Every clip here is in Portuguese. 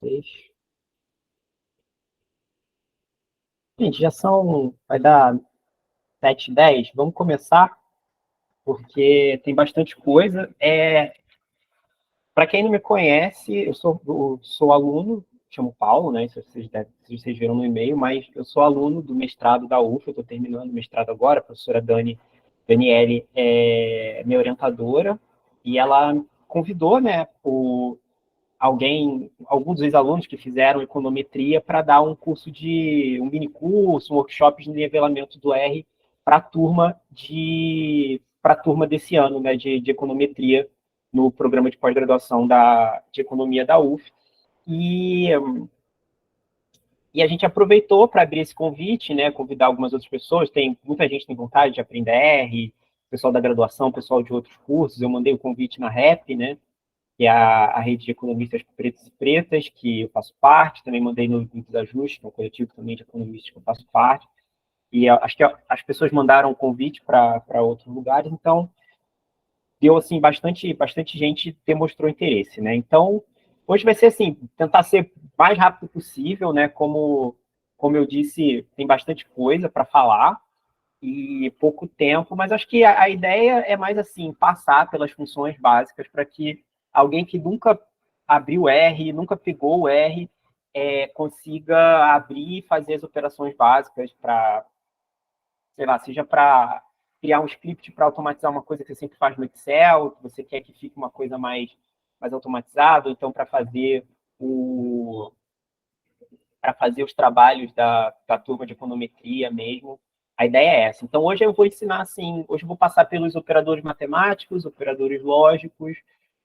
Três. Gente, vai dar 7h10. Vamos começar, porque tem bastante coisa. Para quem não me conhece, eu sou aluno, chamo Paulo, né? Isso vocês viram no e-mail, mas eu sou aluno do mestrado da UF, eu estou terminando o mestrado agora, a professora Daniele é minha orientadora, e ela convidou, né, alguns dos ex-alunos que fizeram econometria para dar um mini curso, um workshop de nivelamento do R para a turma desse ano, né, de econometria no programa de pós-graduação de economia da UF. E a gente aproveitou para abrir esse convite, né, convidar algumas outras pessoas. Muita gente tem vontade de aprender R, pessoal da graduação, pessoal de outros cursos. Eu mandei o convite na REP, né, que é a rede de economistas pretos e pretas, que eu faço parte, também mandei no Desajuste, que é um coletivo também de economistas que eu faço parte, e acho que as pessoas mandaram o convite para outros lugares, então deu, assim, bastante gente demonstrou interesse, né? Então, hoje vai ser, assim, tentar ser o mais rápido possível, né? Como eu disse, tem bastante coisa para falar, e pouco tempo, mas acho que a ideia é mais assim, passar pelas funções básicas para que alguém que nunca abriu R, nunca pegou o R, consiga abrir e fazer as operações básicas para, sei lá, seja para criar um script para automatizar uma coisa que você sempre faz no Excel, que você quer que fique uma coisa mais automatizada, ou então para fazer os trabalhos da turma de econometria mesmo. A ideia é essa. Então, hoje eu vou ensinar assim, hoje eu vou passar pelos operadores matemáticos, operadores lógicos,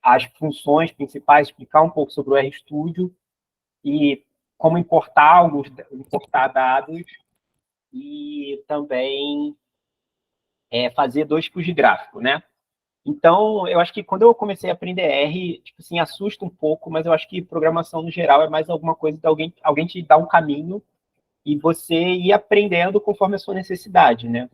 as funções principais, explicar um pouco sobre o RStudio e como importar dados e também fazer dois tipos de gráfico, né? Então, eu acho que quando eu comecei a aprender R, tipo assim, assusta um pouco, mas eu acho que programação no geral é mais alguma coisa de alguém te dar um caminho e você ir aprendendo conforme a sua necessidade, né?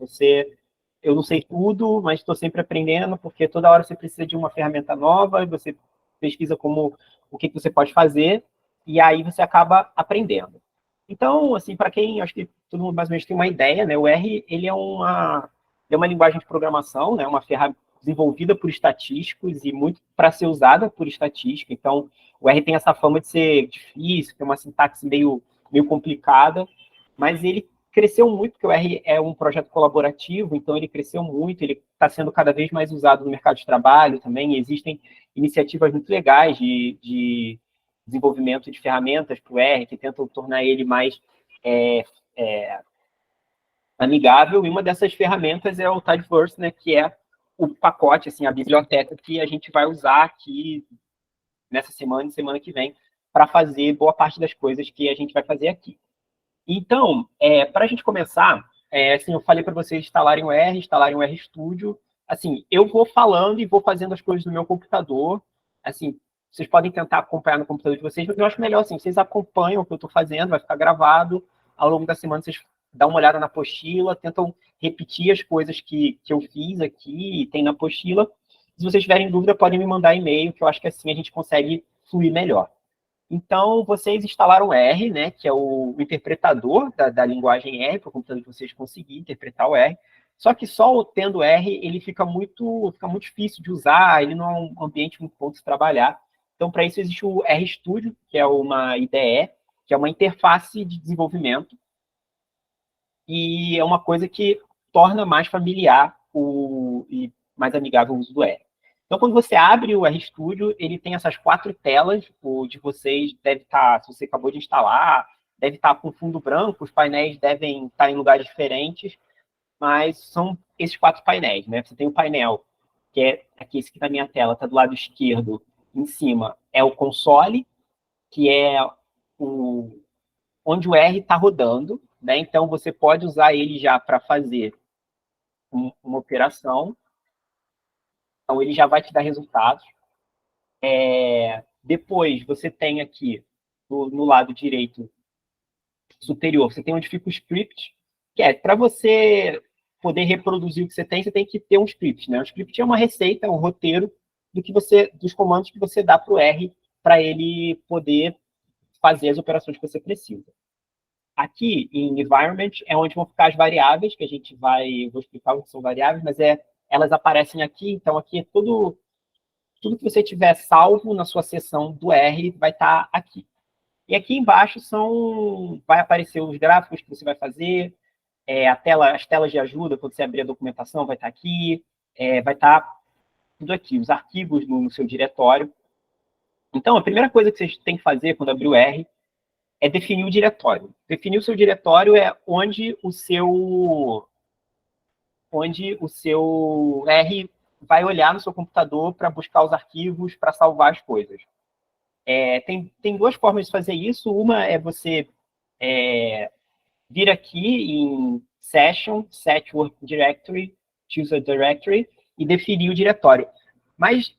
Eu não sei tudo, mas estou sempre aprendendo, porque toda hora você precisa de uma ferramenta nova, e você pesquisa o que você pode fazer, e aí você acaba aprendendo. Então, assim, para quem, acho que todo mundo mais ou menos tem uma ideia, né? O R, ele é uma linguagem de programação, né? Uma ferramenta desenvolvida por estatísticos e muito para ser usada por estatística. Então, o R tem essa fama de ser difícil, tem uma sintaxe meio complicada, mas ele cresceu muito, porque o R é um projeto colaborativo, então ele cresceu muito, ele está sendo cada vez mais usado no mercado de trabalho também, existem iniciativas muito legais de desenvolvimento de ferramentas para o R, que tentam tornar ele mais é, é, amigável, e uma dessas ferramentas é o Tidyverse, né, que é o pacote, assim, a biblioteca que a gente vai usar aqui nessa semana e semana que vem para fazer boa parte das coisas que a gente vai fazer aqui. Então, para a gente começar, assim, eu falei para vocês instalarem o RStudio. Assim, eu vou falando e vou fazendo as coisas no meu computador. Assim, vocês podem tentar acompanhar no computador de vocês, mas eu acho melhor assim, vocês acompanham o que eu estou fazendo, vai ficar gravado. Ao longo da semana, vocês dão uma olhada na apostila, tentam repetir as coisas que eu fiz aqui e tem na apostila. Se vocês tiverem dúvida, podem me mandar e-mail, que eu acho que assim a gente consegue fluir melhor. Então, vocês instalaram R, né, que é o interpretador da linguagem R, para o computador de vocês conseguir interpretar o R. Só que só tendo R, ele fica muito difícil de usar, ele não é um ambiente muito bom de se trabalhar. Então, para isso, existe o RStudio, que é uma IDE, que é uma interface de desenvolvimento, e é uma coisa que torna mais familiar e mais amigável o uso do R. Então, quando você abre o RStudio, ele tem essas 4 telas. O de vocês deve estar, se você acabou de instalar, deve estar com fundo branco, os painéis devem estar em lugares diferentes, mas são esses 4 painéis, né? Você tem o painel, que é aqui, esse aqui na minha tela, está do lado esquerdo, em cima, é o console, que é o, onde o R está rodando, né? Então, você pode usar ele já para fazer uma operação, então ele já vai te dar resultados. Depois, você tem aqui, no lado direito superior, você tem onde fica o script, que é para você poder reproduzir o que você tem que ter um script, né? O script é uma receita, um roteiro dos comandos que você dá para o R para ele poder fazer as operações que você precisa. Aqui, em Environment, é onde vão ficar as variáveis, que a gente vai... Vou explicar o que são variáveis, mas elas aparecem aqui, então aqui é tudo que você tiver salvo na sua seção do R vai estar aqui. E aqui embaixo vai aparecer os gráficos que você vai fazer, as telas de ajuda, quando você abrir a documentação, vai estar aqui, vai estar tudo aqui, os arquivos no seu diretório. Então, a primeira coisa que vocês têm que fazer quando abrir o R é definir o diretório. Definir o seu diretório é onde o seu R vai olhar no seu computador para buscar os arquivos, para salvar as coisas. Tem duas formas de fazer isso. Uma é você vir aqui em Session, Set Work Directory, Choose a Directory, e definir o diretório. Mas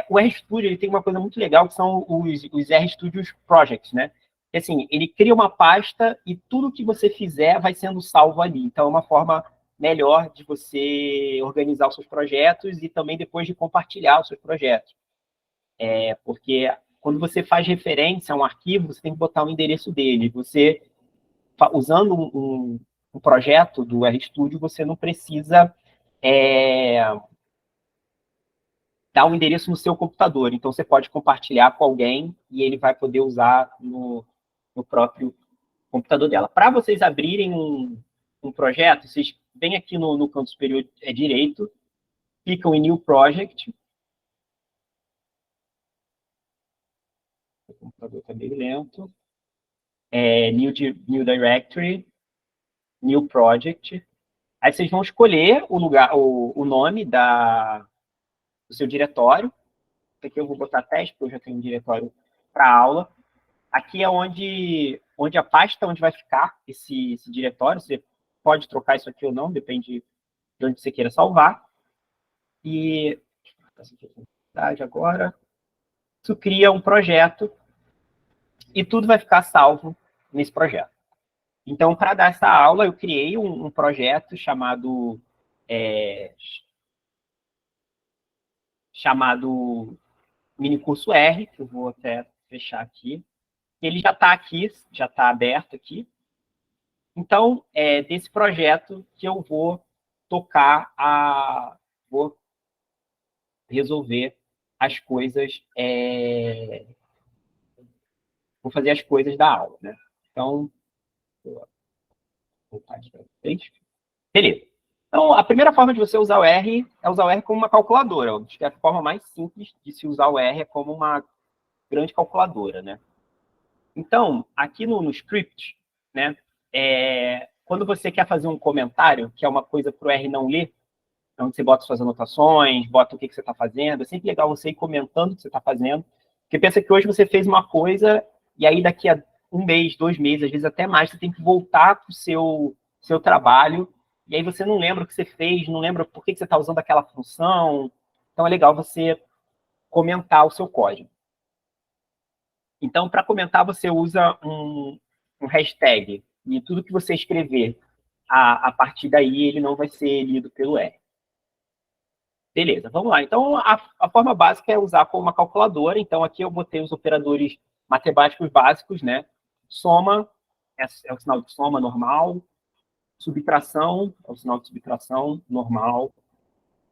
o RStudio ele tem uma coisa muito legal, que são os RStudios Projects, né? Que, assim, ele cria uma pasta e tudo que você fizer vai sendo salvo ali. Então, é uma forma melhor de você organizar os seus projetos e também depois de compartilhar os seus projetos. Porque quando você faz referência a um arquivo, você tem que botar o endereço dele. Você, usando um projeto do RStudio, você não precisa dar o endereço no seu computador. Então, você pode compartilhar com alguém e ele vai poder usar no próprio computador dela. Para vocês abrirem um projeto, vocês vêm aqui no canto superior direito, clicam em New Project. O computador está meio lento. New Directory, New Project. Aí vocês vão escolher o nome do seu diretório. Aqui eu vou botar teste, porque eu já tenho um diretório para aula. Aqui é onde a pasta onde vai ficar esse diretório. Você pode trocar isso aqui ou não, depende de onde você queira salvar. E agora, isso cria um projeto e tudo vai ficar salvo nesse projeto. Então, para dar essa aula, eu criei um projeto chamado Minicurso R, que eu vou até fechar aqui. Ele já está aqui, já está aberto aqui. Então, é desse projeto que eu vou vou resolver as coisas, vou fazer as coisas da aula, né? Então, vou voltar aqui para vocês. Beleza. Então, a primeira forma de você usar o R é usar o R como uma calculadora. Acho que a forma mais simples de se usar o R é como uma grande calculadora, né? Então, aqui no script, né, quando você quer fazer um comentário, que é uma coisa para o R não ler, onde você bota suas anotações, bota o que você está fazendo, é sempre legal você ir comentando o que você está fazendo, porque pensa que hoje você fez uma coisa, e aí daqui a 1 mês, 2 meses, às vezes até mais, você tem que voltar para o seu trabalho, e aí você não lembra o que você fez, não lembra por que você está usando aquela função. Então, é legal você comentar o seu código. Então, para comentar, você usa um hashtag, e tudo que você escrever a partir daí, ele não vai ser lido pelo R. Beleza, vamos lá. Então, a forma básica é usar como uma calculadora. Então, aqui eu botei os operadores matemáticos básicos, né? Soma é o sinal de soma normal. Subtração é o sinal de subtração normal.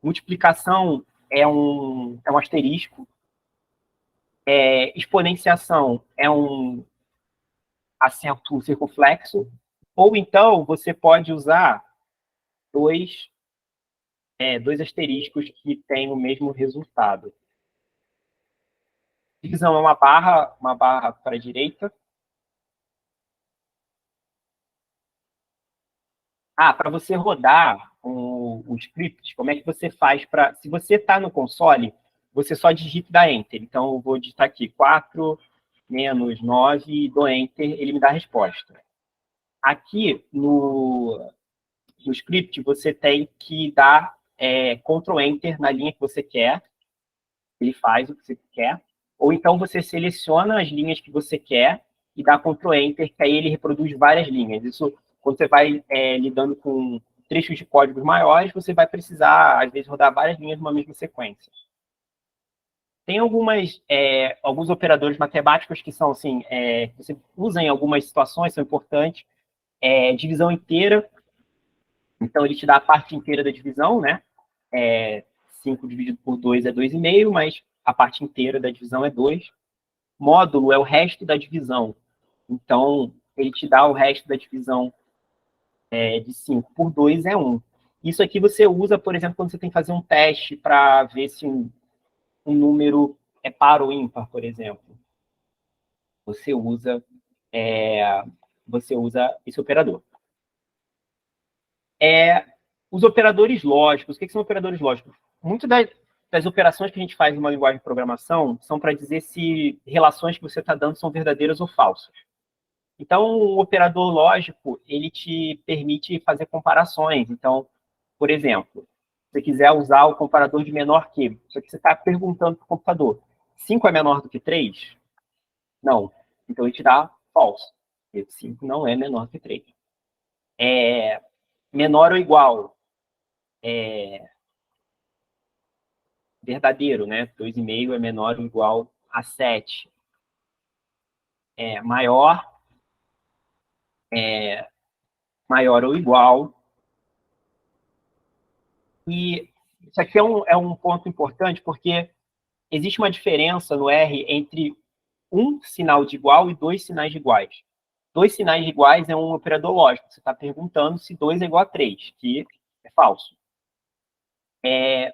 Multiplicação é um asterisco. Exponenciação é um acento circunflexo. Ou então, você pode usar dois asteriscos que têm o mesmo resultado. Divisão é uma barra para a direita. Para você rodar o script, como é que você faz para... Se você está no console, você só digita e dá Enter. Então, eu vou digitar aqui 4 menos 9 e dou Enter, ele me dá a resposta. Aqui no script, você tem que dar Ctrl Enter na linha que você quer. Ele faz o que você quer. Ou então você seleciona as linhas que você quer e dá Ctrl Enter, que aí ele reproduz várias linhas. Isso, quando você vai lidando com trechos de códigos maiores, você vai precisar, às vezes, rodar várias linhas numa mesma sequência. Tem alguns operadores matemáticos que são assim, que você usa em algumas situações, são importantes. Divisão inteira, então ele te dá a parte inteira da divisão, né? 5 dividido por 2 é 2,5, mas a parte inteira da divisão é 2. Módulo é o resto da divisão. Então, ele te dá o resto da divisão de 5 por 2 é 1. Isso aqui você usa, por exemplo, quando você tem que fazer um teste para ver se um número é par ou ímpar, por exemplo. Você usa, esse operador. Os operadores lógicos. O que são operadores lógicos? Muitas das operações que a gente faz em uma linguagem de programação são para dizer se relações que você está dando são verdadeiras ou falsas. Então, o operador lógico, ele te permite fazer comparações. Então, por exemplo, se você quiser usar o comparador de menor que, só que você está perguntando para o computador, 5 é menor do que 3? Não. Então, ele te dá falso. 5 não é menor que 3. Menor ou igual? Verdadeiro, né? 2,5 é menor ou igual a 7. Maior, maior ou igual. E isso aqui é um ponto importante, porque existe uma diferença no R entre um sinal de igual e 2 sinais de iguais. 2 sinais de iguais é um operador lógico. Você está perguntando se 2 é igual a 3, que é falso.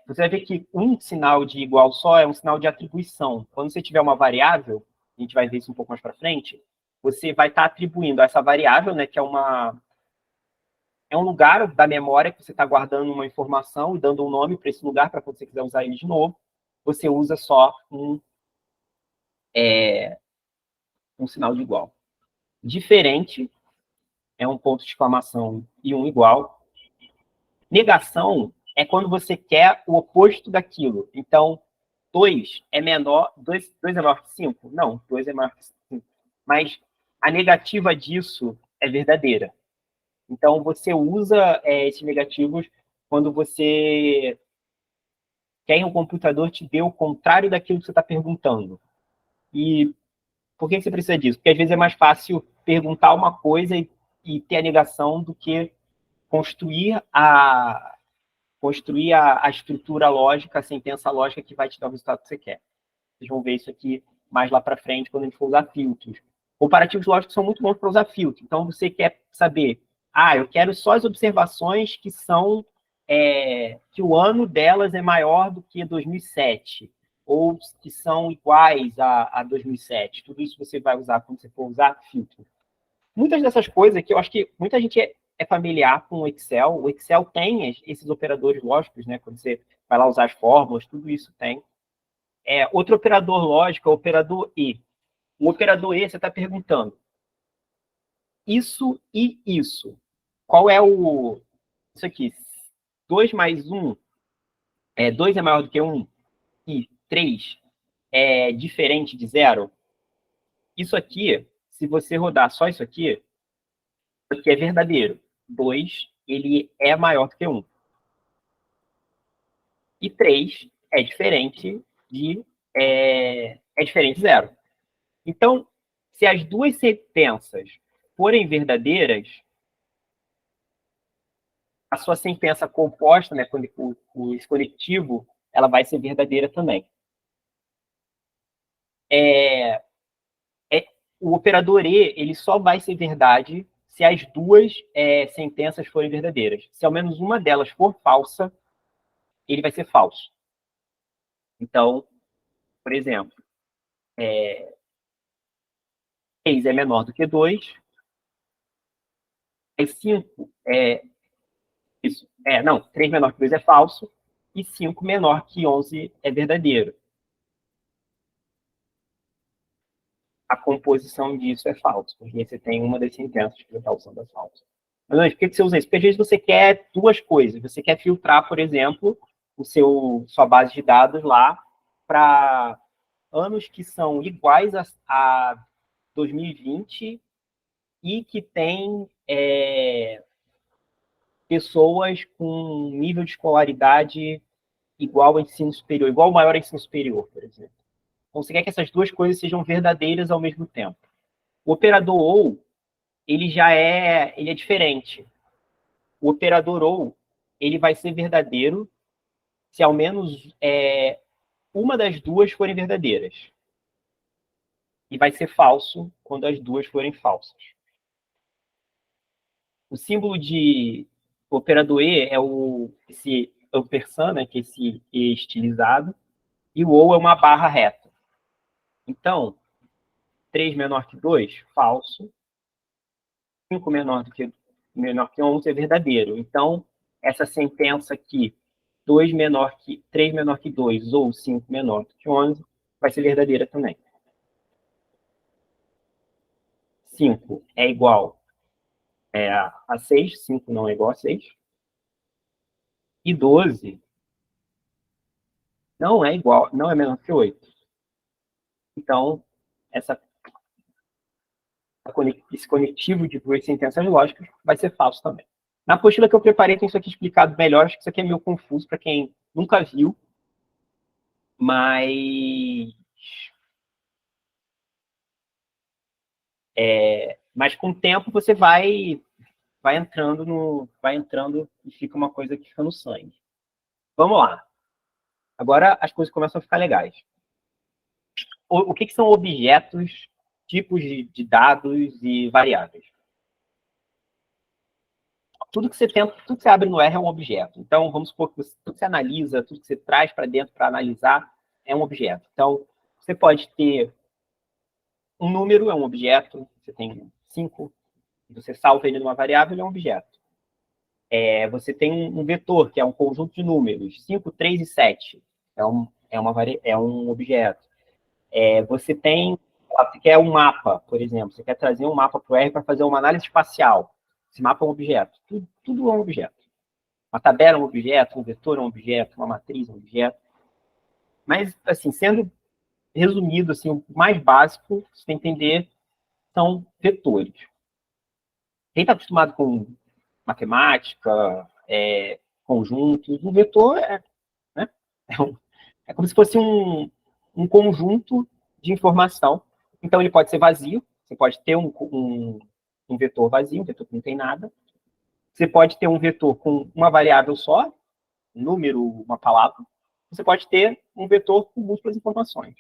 Você vai ver que um sinal de igual só é um sinal de atribuição. Quando você tiver uma variável, a gente vai ver isso um pouco mais para frente, você vai estar atribuindo a essa variável, né, que é um lugar da memória que você está guardando uma informação e dando um nome para esse lugar, para quando você quiser usar ele de novo, você usa só um sinal de igual. Diferente é um ponto de exclamação e um igual. Negação é quando você quer o oposto daquilo. Então, 2 é menor, 2 é maior que 5? Não, 2 é maior que 5. Mas a negativa disso é verdadeira. Então, você usa esses negativos quando você quer que o computador te dê o contrário daquilo que você está perguntando. E por que você precisa disso? Porque às vezes é mais fácil perguntar uma coisa e ter a negação do que construir a estrutura lógica, a sentença lógica que vai te dar o resultado que você quer. Vocês vão ver isso aqui mais lá para frente, quando a gente for usar filtros. Comparativos lógicos são muito bons para usar filtro. Então, você quer saber, eu quero só as observações que são, que o ano delas é maior do que 2007, ou que são iguais a 2007. Tudo isso você vai usar quando você for usar filtro. Muitas dessas coisas que eu acho que muita gente é familiar com o Excel. O Excel tem esses operadores lógicos, né? Quando você vai lá usar as fórmulas, tudo isso tem. Outro operador lógico é o operador E. O operador E, você está perguntando isso e isso. Qual é isso aqui? 2 mais 1, 2 é maior do que 1 e 3 é diferente de 0. Isso aqui, se você rodar só isso aqui é verdadeiro. 2, ele é maior do que 1. E 3 é diferente de 0. Então, se as duas sentenças forem verdadeiras, a sua sentença composta, né, esse conectivo, ela vai ser verdadeira também. O operador E, ele só vai ser verdade se as duas sentenças forem verdadeiras. Se ao menos uma delas for falsa, ele vai ser falso. Então, por exemplo, 3 é menor do que 2, 5 isso. Não, 3 menor que 2 é falso, e 5 menor que 11 é verdadeiro. A composição disso é falso, porque você tem uma das sentenças que você está usando as falsas. Mas por que você usa isso? Porque às vezes você quer duas coisas. Você quer filtrar, por exemplo, sua base de dados lá para anos que são iguais a 2020 e que tem pessoas com nível de escolaridade igual ao ensino superior, igual ao maior ensino superior, por exemplo. Então, você quer que essas duas coisas sejam verdadeiras ao mesmo tempo. O operador OU, ele é diferente. O operador OU, ele vai ser verdadeiro se ao menos uma das duas forem verdadeiras. E vai ser falso quando as duas forem falsas. O símbolo de operador E é esse ampersand, né, que é esse E estilizado, e o OU é uma barra reta. Então, 3 menor que 2, falso. 5 menor que 11 é verdadeiro. Então, essa sentença aqui, 3 menor que 2 ou 5 menor que 11, vai ser verdadeira também. 5 é igual a 6, 5 não é igual a 6. E 12 não é igual, não é menor que 8. Então, esse conectivo de duas sentenças lógicas vai ser falso também. Na apostila que eu preparei tem isso aqui explicado melhor, acho que isso aqui é meio confuso para quem nunca viu, mas com o tempo você vai entrando e fica uma coisa que fica no sangue. Vamos lá. Agora as coisas começam a ficar legais. O que são objetos, tipos de dados e variáveis? Tudo que você abre no R é um objeto. Então, vamos supor que tudo que você analisa, tudo que você traz para dentro para analisar é um objeto. Então, você pode ter um número, é um objeto, você tem 5, você salva ele numa variável, ele é um objeto. Você tem um vetor, que é um conjunto de números, 5, 3 e 7, é um objeto. Você quer um mapa, por exemplo, você quer trazer um mapa para o R para fazer uma análise espacial. Esse mapa é um objeto. Tudo é um objeto. Uma tabela é um objeto, um vetor é um objeto, uma matriz é um objeto. Mas, assim, sendo resumido, assim, o mais básico, você tem que entender, são vetores. Quem está acostumado com matemática, conjuntos, um vetor né, como se fosse um conjunto de informação. Então, ele pode ser vazio, você pode ter um vetor vazio, um vetor que não tem nada. Você pode ter um vetor com uma variável só, um número, uma palavra. Você pode ter um vetor com múltiplas informações.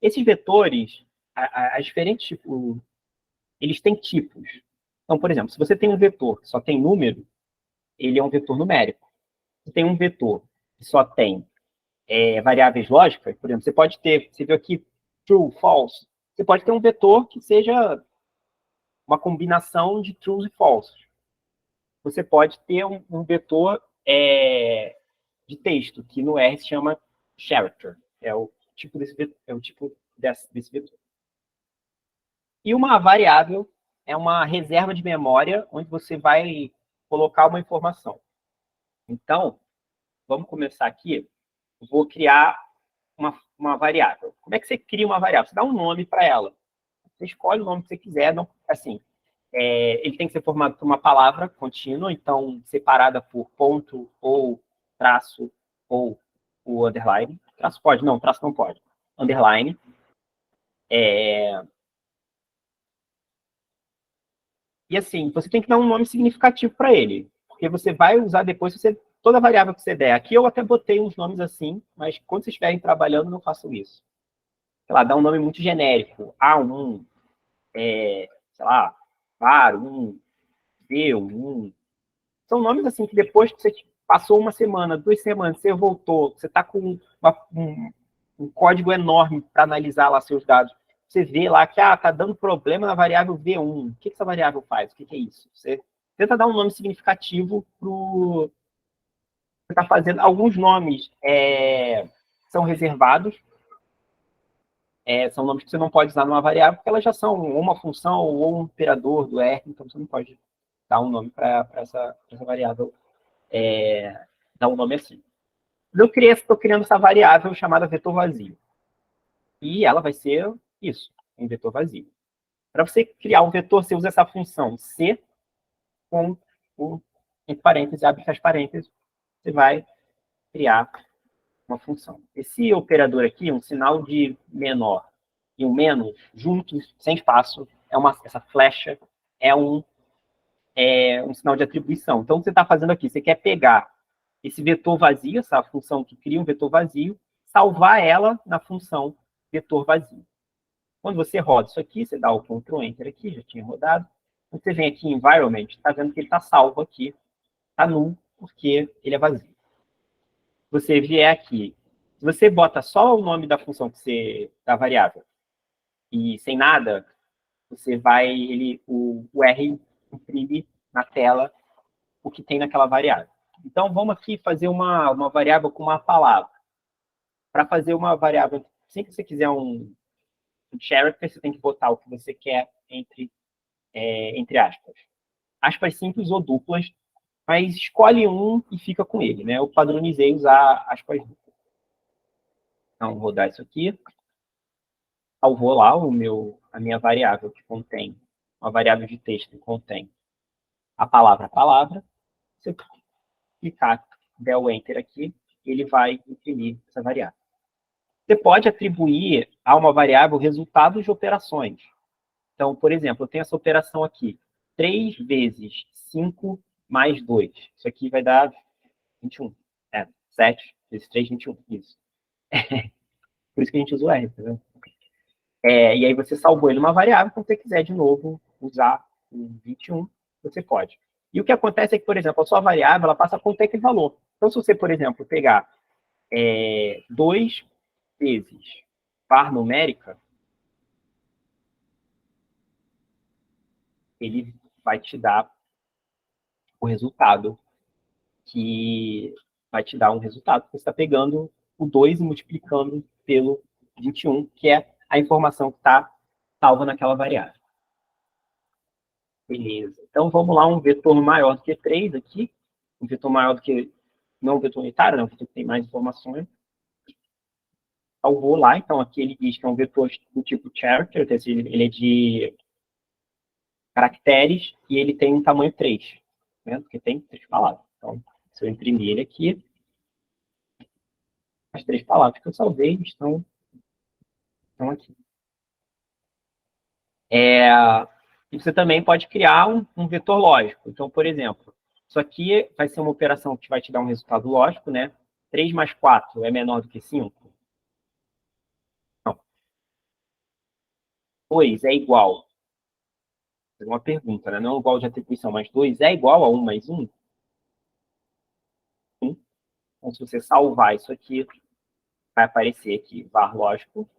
Esses vetores, as diferentes tipos, eles têm tipos. Então, por exemplo, se você tem um vetor que só tem número, ele é um vetor numérico. Se tem um vetor que só tem variáveis lógicas, por exemplo, você viu aqui true, false, você pode ter um vetor que seja uma combinação de trues e falses. Você pode ter um vetor de texto, que no R se chama character, é o tipo desse vetor. E uma variável é uma reserva de memória onde você vai colocar uma informação. Então, vamos começar aqui. Eu vou criar uma variável. Como é que você cria uma variável? Você dá um nome para ela. Você escolhe o nome que você quiser. Não, assim, ele tem que ser formado por uma palavra contínua, então separada por ponto ou traço ou o underline. Traço pode? Não, traço não pode. Underline. E assim, você tem que dar um nome significativo para ele, porque você vai usar depois, toda variável que você der. Aqui eu até botei uns nomes assim, mas quando vocês estiverem trabalhando, não façam isso. Sei lá, dá um nome muito genérico. A1, sei lá, var1, v1. São nomes assim que depois que você passou uma semana, 2 semanas, você voltou, você está com um código enorme para analisar lá seus dados. Você vê lá que tá dando problema na variável V1. O que essa variável faz? O que é isso? Você tenta dar um nome significativo para o que está fazendo. Alguns nomes são reservados, são nomes que você não pode usar numa variável, porque elas já são uma função ou um operador do R, então você não pode dar um nome para essa variável, dar um nome assim. Estou criando essa variável chamada vetor vazio. E ela vai ser isso, um vetor vazio. Para você criar um vetor, você usa essa função C com entre parênteses, abre e fecha parênteses, você vai criar uma função. Esse operador aqui, um sinal de menor e um menos, juntos, sem espaço, essa flecha é um sinal de atribuição. Então, o que você está fazendo aqui? Você quer pegar esse vetor vazio, essa função que cria um vetor vazio, salvar ela na função vetor vazio. Quando você roda isso aqui, você dá o Ctrl Enter aqui, já tinha rodado. Quando você vem aqui em Environment, está vendo que ele está salvo aqui, está null, porque ele é vazio. Você vier aqui, se você bota só o nome da função da variável, e sem nada, você vai, o R imprime na tela o que tem naquela variável. Então, vamos aqui fazer uma variável com uma palavra. Para fazer uma variável, sempre que você quiser um character, você tem que botar o que você quer entre aspas. Aspas simples ou duplas, mas escolhe um e fica com ele, né? Eu padronizei usar aspas duplas. Então, vou dar isso aqui. Salvou lá a minha variável que contém, uma variável de texto que contém a palavra. Se eu clicar, der o Enter aqui, ele vai imprimir essa variável. Você pode atribuir a uma variável resultados de operações. Então, por exemplo, eu tenho essa operação aqui, 3 vezes 5 mais 2. Isso aqui vai dar 21. 7 vezes 3, 21. Isso. Por isso que a gente usa o R, entendeu? E aí você salvou ele numa variável, quando você quiser de novo usar o 21, você pode. E o que acontece é que, por exemplo, a sua variável ela passa a conter aquele valor. Então, se você, por exemplo, pegar 2 vezes var numérica, ele vai te dar o resultado que vai te dar um resultado. Você está pegando o 2 e multiplicando pelo 21, que é a informação que está salva naquela variável. Beleza. Então, vamos lá, um vetor maior do que 3 aqui. Um vetor maior do que, não um vetor unitário, não, um vetor que tem mais informações. Salvou lá, então aqui ele diz que é um vetor do tipo character, ele é de caracteres e ele tem um tamanho 3, né? Porque tem 3 palavras. Então, se eu imprimir ele aqui, as 3 palavras que eu salvei estão aqui. E você também pode criar um vetor lógico. Então, por exemplo, isso aqui vai ser uma operação que vai te dar um resultado lógico, né? 3 mais 4 é menor do que 5? Não. 2 é igual. É uma pergunta, né? Não é igual de atribuição, mas 2 é igual a 1 mais 1? Então, se você salvar isso aqui, vai aparecer aqui var lógico,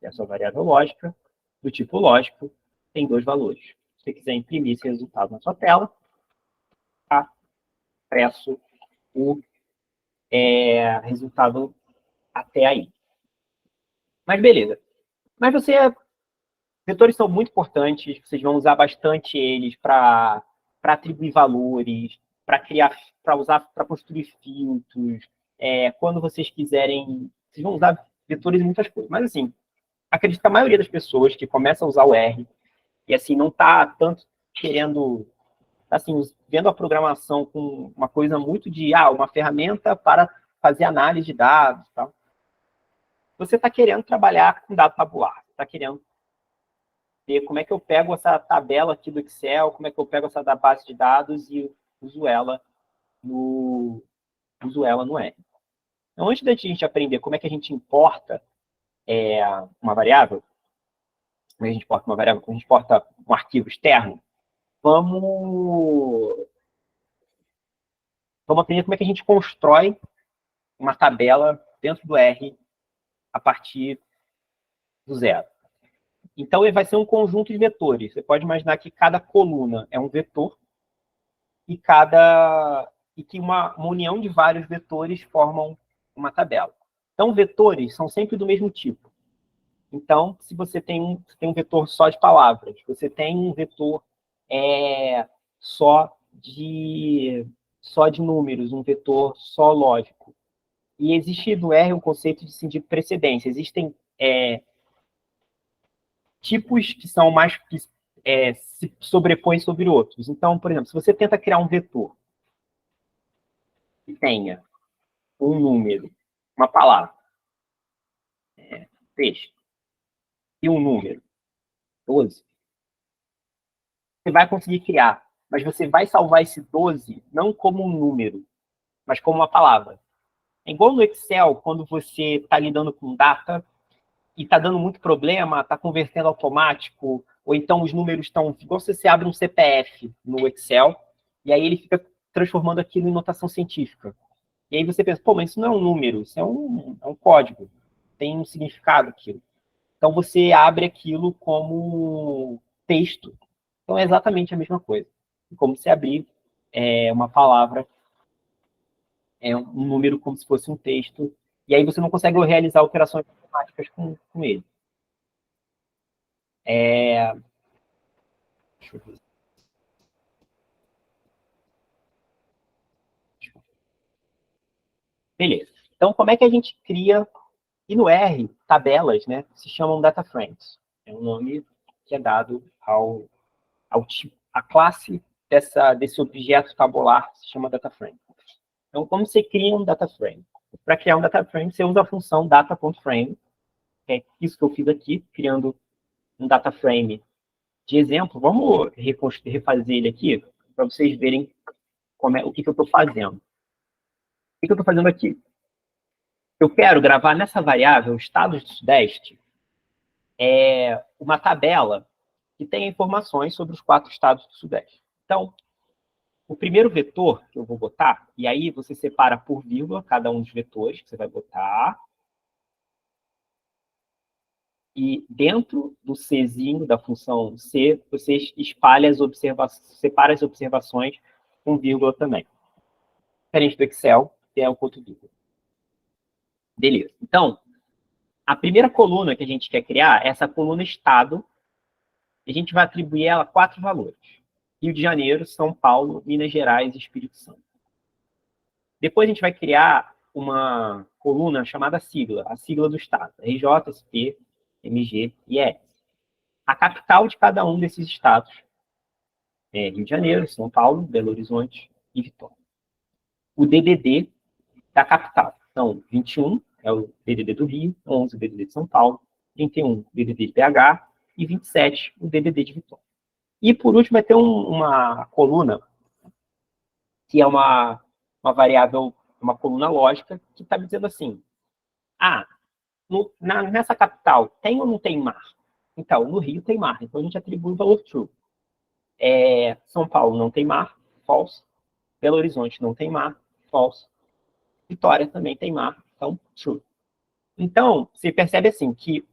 que é a sua variável lógica, do tipo lógico, tem 2 valores. Se você quiser imprimir esse resultado na sua tela, tá? Expresso o resultado até aí. Mas beleza. Mas vetores são muito importantes, vocês vão usar bastante eles para atribuir valores, para criar, para usar, para construir filtros. Quando vocês quiserem, vocês vão usar vetores em muitas coisas. Mas assim, acredito que a maioria das pessoas que começam a usar o R e assim não está tanto querendo, assim, vendo a programação com uma coisa muito de uma ferramenta para fazer análise de dados, tal. Você está querendo trabalhar com dado tabular, está querendo ver como é que eu pego essa tabela aqui do Excel, como é que eu pego essa da base de dados e uso ela no R. Então, antes da gente aprender como é que a gente importa uma variável, como a gente importa uma variável, como a gente importa um arquivo externo, vamos aprender como é que a gente constrói uma tabela dentro do R a partir do zero. Então, ele vai ser um conjunto de vetores. Você pode imaginar que cada coluna é um vetor e que uma união de vários vetores formam uma tabela. Então, vetores são sempre do mesmo tipo. Então, se você tem um vetor só de palavras, você tem um vetor só de números, um vetor só lógico. E existe no R um conceito de precedência. Existem tipos que são mais que se sobrepõem sobre outros. Então, por exemplo, se você tenta criar um vetor que tenha um número uma palavra, texto, e um número, 12, você vai conseguir criar, mas você vai salvar esse 12 não como um número, mas como uma palavra. É igual no Excel, quando você está lidando com data e está dando muito problema, está convertendo automático, ou então os números estão... Igual se você abre um CPF no Excel, e aí ele fica transformando aquilo em notação científica. E aí você pensa, pô, mas isso não é um número, isso é um código, tem um significado aquilo. Então você abre aquilo como texto. Então é exatamente a mesma coisa. Como se abrir uma palavra, um número como se fosse um texto, e aí você não consegue realizar operações matemáticas com ele. Deixa eu ver. Beleza. Então, como é que a gente cria... E no R, tabelas, né, se chamam data frames. É um nome que é dado ao tipo, a classe desse objeto tabular se chama data frame. Então, como você cria um data frame? Para criar um data frame, você usa a função data.frame, que é isso que eu fiz aqui, criando um data frame de exemplo. Vamos refazer ele aqui, para vocês verem o que eu estou fazendo. O que eu estou fazendo aqui? Eu quero gravar nessa variável, estados do Sudeste, uma tabela que tenha informações sobre os 4 estados do Sudeste. Então, o primeiro vetor que eu vou botar, e aí você separa por vírgula cada um dos vetores que você vai botar, e dentro do Czinho, da função C, você separa as observações com vírgula também. Diferente do Excel, que é o ponto vírgula. Beleza. Então, a primeira coluna que a gente quer criar é essa coluna estado, e a gente vai atribuir ela 4 valores. Rio de Janeiro, São Paulo, Minas Gerais e Espírito Santo. Depois a gente vai criar uma coluna chamada sigla, a sigla do estado, RJ, SP, MG e ES. A capital de cada um desses estados é Rio de Janeiro, São Paulo, Belo Horizonte e Vitória. O DDD da capital. Então, 21 é o DDD do Rio, 11 o DDD de São Paulo, 31 o DDD de BH e 27 o DDD de Vitória. E, por último, vai ter uma coluna, que é uma variável, uma coluna lógica, que está me dizendo assim, nessa capital, tem ou não tem mar? Então, no Rio tem mar, então a gente atribui o valor true. São Paulo não tem mar, false. Belo Horizonte não tem mar, false. Vitória também tem mar, então true. Então, você percebe assim que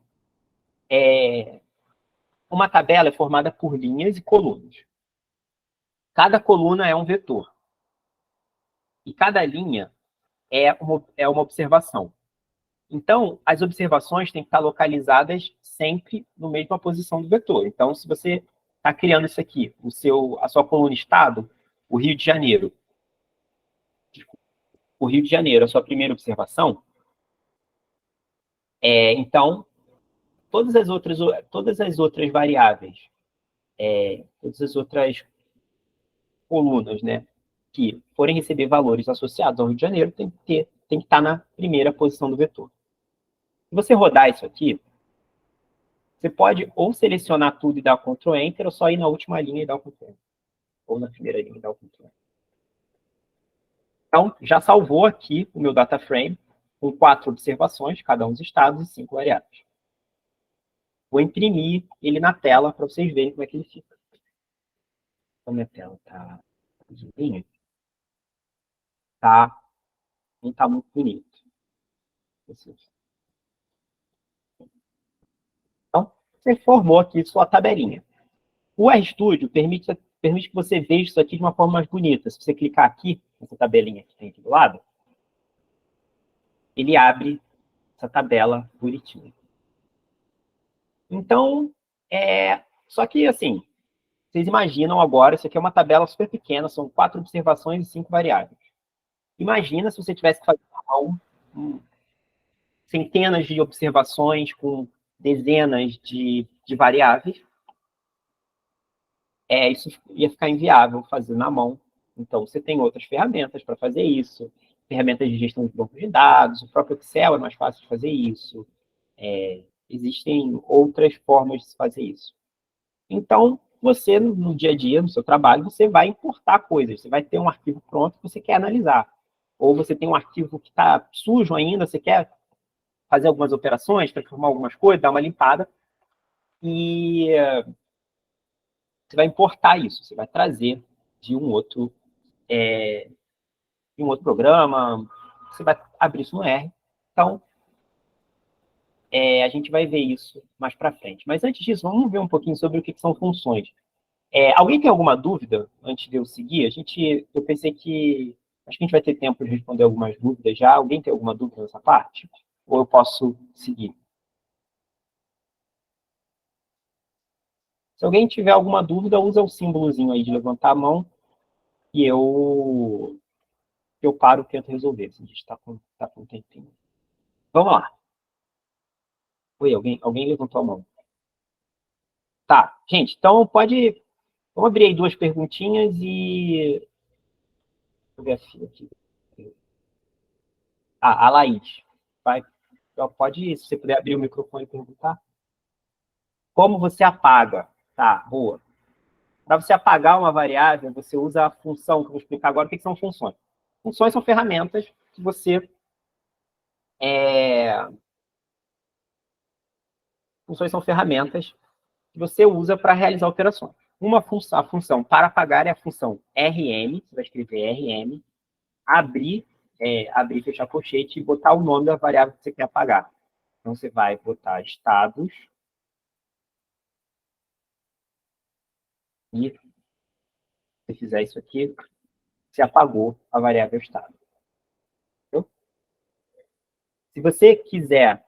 uma tabela é formada por linhas e colunas. Cada coluna é um vetor. E cada linha é uma observação. Então, as observações têm que estar localizadas sempre na mesma posição do vetor. Então, se você está criando isso aqui, a sua coluna estado, o Rio de Janeiro, a sua primeira observação, então, todas as outras variáveis, todas as outras colunas, né, que forem receber valores associados ao Rio de Janeiro, tem que estar na primeira posição do vetor. Se você rodar isso aqui, você pode ou selecionar tudo e dar o Ctrl Enter, ou só ir na última linha e dar o Ctrl Enter. Ou na primeira linha e dar o Ctrl Enter. Então, já salvou aqui o meu data frame, com 4 observações, cada um dos estados, e 5 variáveis. Vou imprimir ele na tela para vocês verem como é que ele fica. Então, minha tela está pequenininha. Não está muito bonito. Então, você formou aqui sua tabelinha. O RStudio permite que você veja isso aqui de uma forma mais bonita. Se você clicar aqui, nessa tabelinha que tem aqui do lado, ele abre essa tabela bonitinha. Então, só que, assim, vocês imaginam agora, isso aqui é uma tabela super pequena, são 4 observações e 5 variáveis. Imagina se você tivesse que fazer centenas de observações com dezenas de variáveis. Isso ia ficar inviável fazer na mão. Então, você tem outras ferramentas para fazer isso. ferramentas de gestão de bancos de dados, o próprio Excel é mais fácil de fazer isso. Existem outras formas de se fazer isso. Então, você, no dia a dia, no seu trabalho, você vai importar coisas. Você vai ter um arquivo pronto que você quer analisar. Ou você tem um arquivo que está sujo ainda, você quer fazer algumas operações, transformar algumas coisas, dar uma limpada. E você vai importar isso. Você vai trazer de um outro programa. Você vai abrir isso no R. Então, a gente vai ver isso mais para frente. Mas antes disso, vamos ver um pouquinho sobre o que são funções. Alguém tem alguma dúvida antes de eu seguir? Eu pensei que acho que a gente vai ter tempo de responder algumas dúvidas já. Alguém tem alguma dúvida nessa parte? Ou eu posso seguir? Se alguém tiver alguma dúvida, usa o símbolozinho aí de levantar a mão e eu paro e tento resolver. Se a gente está com um tempinho. Vamos lá. Oi, alguém levantou a mão. Tá, gente, então vamos abrir aí duas perguntinhas e... Deixa eu ver a fila aqui. A Laís. Vai, pode, se você puder abrir o microfone e perguntar. Como você apaga? Tá, boa. Para você apagar uma variável, você usa a função, que eu vou explicar agora o que são funções. Funções são ferramentas que você... Funções são ferramentas que você usa para realizar operações. A função para apagar é a função rm, você vai escrever rm, abrir, fechar colchete e botar o nome da variável que você quer apagar. Então, você vai botar estados e, se você fizer isso aqui, você apagou a variável estado. Entendeu? Se você quiser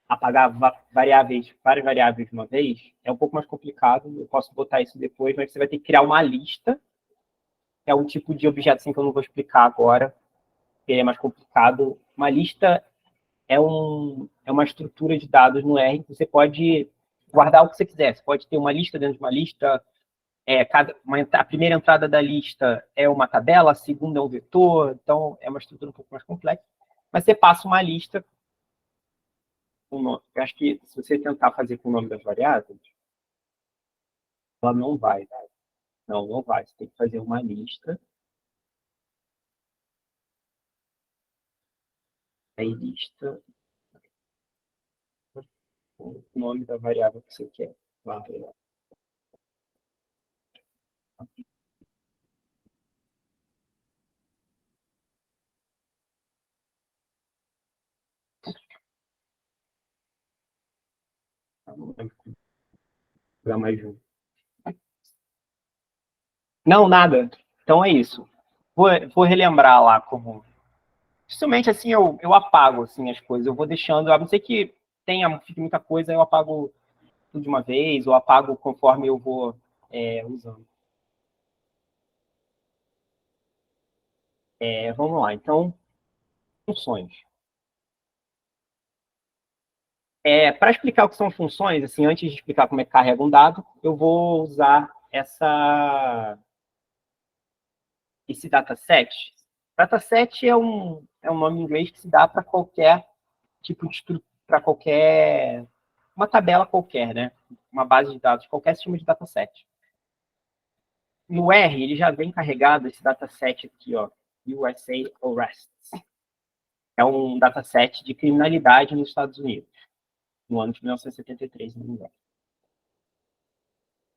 apagar várias variáveis de uma vez, é um pouco mais complicado, eu posso botar isso depois, mas você vai ter que criar uma lista, que é um tipo de objeto assim, que eu não vou explicar agora, que é mais complicado. Uma lista é uma estrutura de dados no R que você pode guardar o que você quiser. Você pode ter uma lista dentro de uma lista, a primeira entrada da lista é uma tabela, a segunda é um vetor, então é uma estrutura um pouco mais complexa. Mas você passa uma lista, eu acho que se você tentar fazer com o nome das variáveis, ela não vai. Não vai. Você tem que fazer uma lista. Aí lista o nome da variável que você quer. Mais um. Não, nada. Então é isso. Vou relembrar lá como... Dificilmente, assim, eu apago assim, as coisas. Eu vou deixando... A não ser que fique muita coisa, eu apago tudo de uma vez, ou apago conforme eu vou usando. Vamos lá. Então, funções. Para explicar o que são funções, assim, antes de explicar como é que carrega um dado, eu vou usar esse dataset. Dataset é um nome em inglês que se dá para qualquer tipo de estrutura, para uma tabela qualquer, né? Uma base de dados, qualquer sistema de dataset. No R, ele já vem carregado esse dataset aqui, ó, USA Arrests. É um dataset de criminalidade nos Estados Unidos, no ano de 1973, não me engano.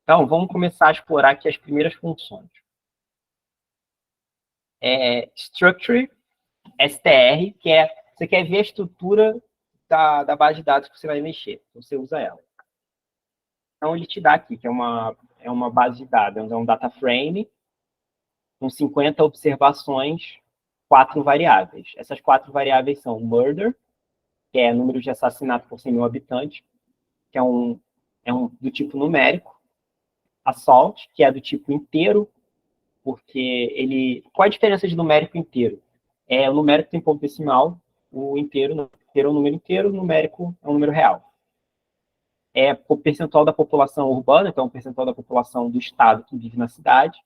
Então, vamos começar a explorar aqui as primeiras funções. Structure, STR, que você quer ver a estrutura da base de dados que você vai mexer. Então, você usa ela. Então, ele te dá aqui, que é uma base de dados, é um data frame, com 50 observações, 4 variáveis. Essas 4 variáveis são murder, que é número de assassinato por 100 mil habitantes, que é do tipo numérico. Assault, que é do tipo inteiro, porque qual a diferença de numérico e inteiro? O numérico tem ponto decimal, o inteiro é um número inteiro, o numérico é um número real. O percentual da população urbana, então o percentual da população do estado que vive na cidade,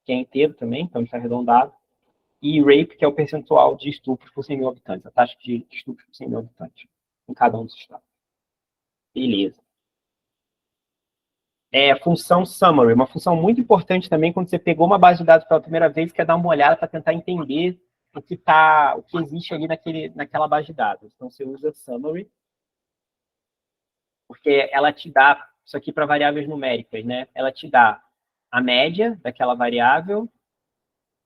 que é inteiro também, então está arredondado. e rape, que é o percentual de estupros por 100 mil habitantes, a taxa de estupros por 100 mil habitantes, em cada um dos estados. Beleza. Função summary, uma função muito importante também quando você pegou uma base de dados pela primeira vez, que é dar uma olhada para tentar entender o que existe ali naquela base de dados. Então, você usa summary, porque ela te dá, isso aqui para variáveis numéricas, né? Ela te dá a média daquela variável,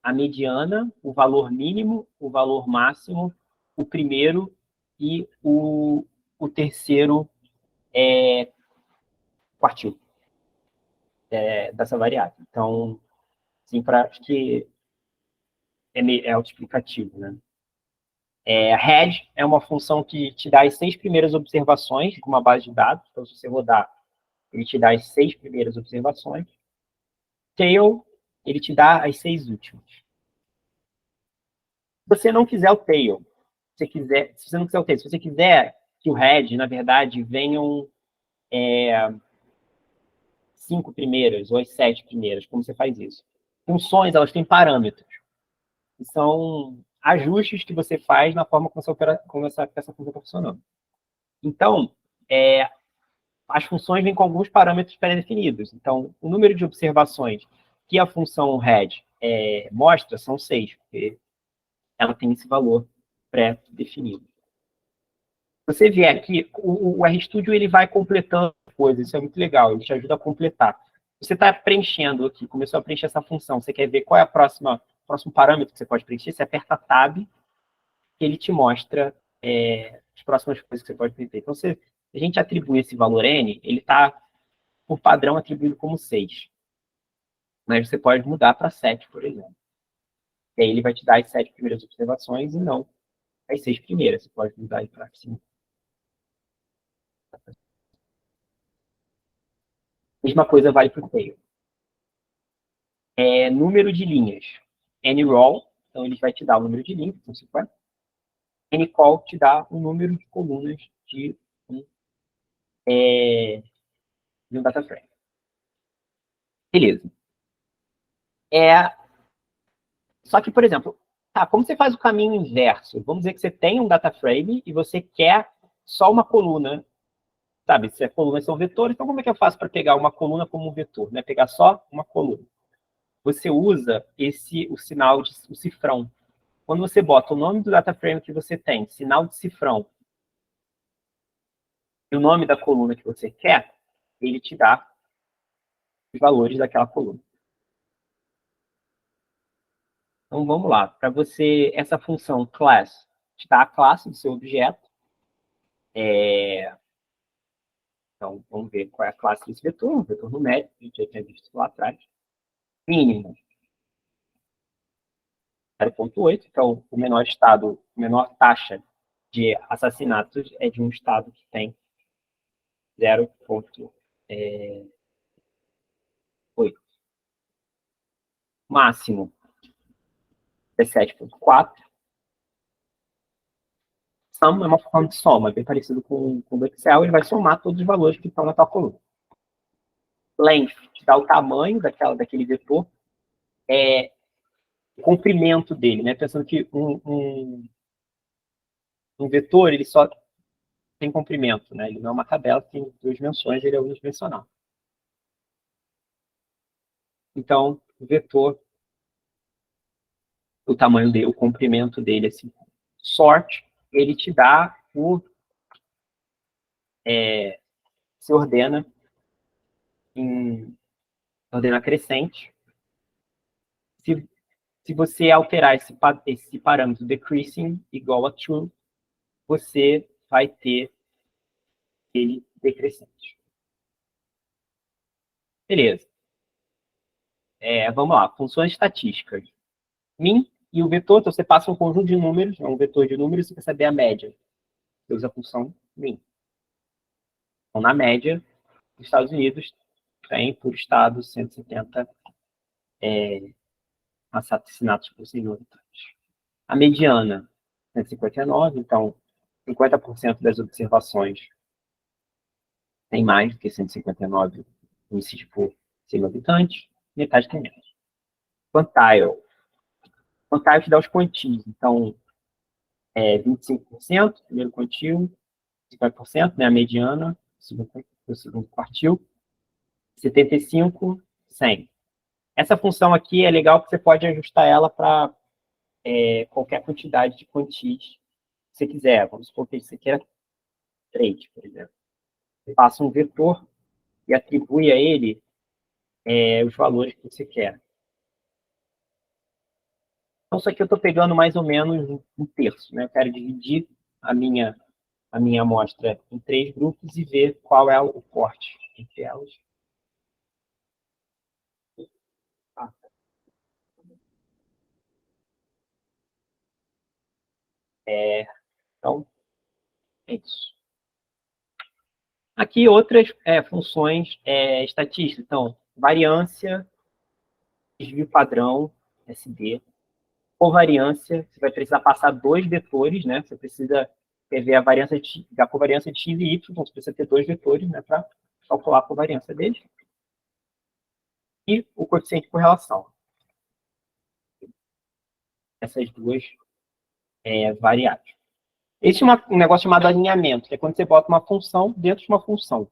a mediana, o valor mínimo, o valor máximo, o primeiro e o terceiro quartil dessa variável. Então, sim, acho que é autoexplicativo, né? Head é uma função que te dá as 6 primeiras observações de uma base de dados. Então, se você rodar, ele te dá as 6 primeiras observações. Tail, ele te dá as 6 últimas. Se você não quiser o tail, se você não quiser o tail, se você quiser que o head, na verdade, venham 5 primeiras ou as 7 primeiras, como você faz isso? Funções, elas têm parâmetros. Que são ajustes que você faz na forma como essa função está funcionando. Então, as funções vêm com alguns parâmetros pré-definidos. Então, o número de observações que a função head mostra são 6, porque ela tem esse valor pré-definido. Você vier aqui, o RStudio ele vai completando coisas, isso é muito legal, ele te ajuda a completar. Você está preenchendo aqui, começou a preencher essa função, você quer ver qual é o próximo parâmetro que você pode preencher, você aperta Tab, que ele te mostra as próximas coisas que você pode preencher. Então, se a gente atribui esse valor N, ele está, por padrão, atribuído como 6. Mas você pode mudar para 7, por exemplo. E aí ele vai te dar as 7 primeiras observações e não as 6 primeiras. Você pode mudar aí para 5. Mesma coisa vale para o tail. Número de linhas. NRoll, então ele vai te dar o número de linhas, então 50. NCall te dá o número de colunas de um data frame. Beleza. Só que, por exemplo, como você faz o caminho inverso? Vamos dizer que você tem um data frame e você quer só uma coluna, sabe? Se a coluna são vetores, então como é que eu faço para pegar uma coluna como um vetor? Né? Pegar só uma coluna. Você usa o sinal o cifrão. Quando você bota o nome do data frame que você tem, sinal de cifrão, e o nome da coluna que você quer, ele te dá os valores daquela coluna. Então, vamos lá. Para você, essa função class te dá a classe do seu objeto. Então, vamos ver qual é a classe desse vetor. Um vetor numérico, a gente já tinha visto lá atrás. Mínimo, 0,8. Então, o menor estado, a menor taxa de assassinatos é de um estado que tem 0,8. Máximo, 17,4. Sum é uma forma de soma, bem parecido com o Excel. Ele vai somar todos os valores que estão na tua coluna. Length te dá o tamanho daquele vetor, o comprimento dele, né? Pensando que um vetor ele só tem comprimento, né? Ele não é uma tabela, tem 2 dimensões, ele é unidimensional. Então, o vetor, o tamanho dele, o comprimento dele, assim, sort, ele te dá se ordena em ordena crescente. Se você alterar esse parâmetro decreasing igual a true, você vai ter ele decrescente. Beleza. Vamos lá, funções estatísticas. Min e o vetor, então você passa um conjunto de números, um vetor de números, e você quer saber a média. Você usa a função min. Então, na média, os Estados Unidos tem, por estado, 170 assassinatos por 100 mil habitantes. A mediana, 159, então 50% das observações tem mais do que 159 homicídios por 100 mil habitantes, metade tem menos. Quantile. Quantiles te dá os quantis. Então, 25%, primeiro quantil, 50%, né, a mediana, o segundo quartil, 75, 100. Essa função aqui é legal porque você pode ajustar ela para qualquer quantidade de quantis que você quiser. Vamos supor que você queira 3, por exemplo. Você passa um vetor e atribui a ele os valores que você quer. Então, isso aqui eu estou pegando mais ou menos um terço. Né? Eu quero dividir a minha amostra em 3 grupos e ver qual é o corte entre elas. Então, é isso. Aqui outras funções estatísticas. Então, variância, desvio padrão, SD. Covariância, você vai precisar passar 2 vetores, né? Você precisa ver a covariância de x e y, então você precisa ter 2 vetores, né, para calcular a covariância deles. E o coeficiente de correlação. Essas duas variáveis. Existe um negócio chamado alinhamento, que é quando você bota uma função dentro de uma função.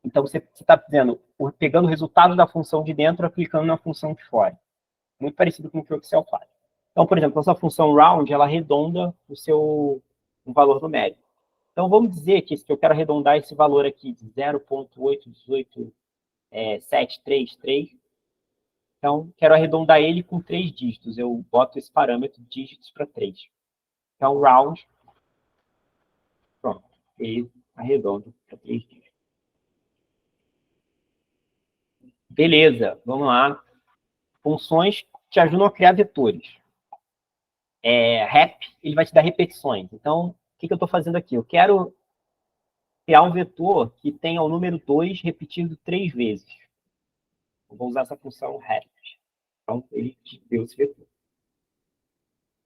Então, você está pegando o resultado da função de dentro e aplicando na função de fora. Muito parecido com o que o Excel faz. Então, por exemplo, essa função round, ela arredonda um valor numérico. Então, vamos dizer que eu quero arredondar esse valor aqui de 0,818,733. Então, quero arredondar ele com 3 dígitos. Eu boto esse parâmetro de dígitos para 3. Então, round, pronto. Ele arredonda para 3 dígitos. Beleza, vamos lá. Funções te ajudam a criar vetores. Rep, ele vai te dar repetições. Então, o que eu estou fazendo aqui? Eu quero criar um vetor que tenha o número 2 repetido 3 vezes. Eu vou usar essa função rep. Então, ele te deu esse vetor.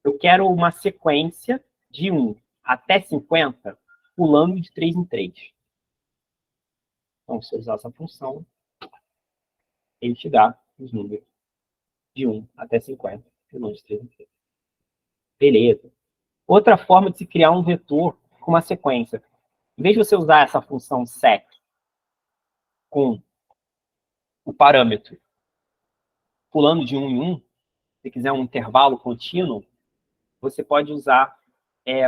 Eu quero uma sequência de 1 até 50, pulando de 3 em 3. Então, se eu usar essa função, ele te dá os números de 1 até 50, pulando de 3 em 3. Beleza. Outra forma de se criar um vetor com uma sequência. Em vez de você usar essa função sec com o parâmetro pulando de 1 em 1, se quiser um intervalo contínuo, você pode usar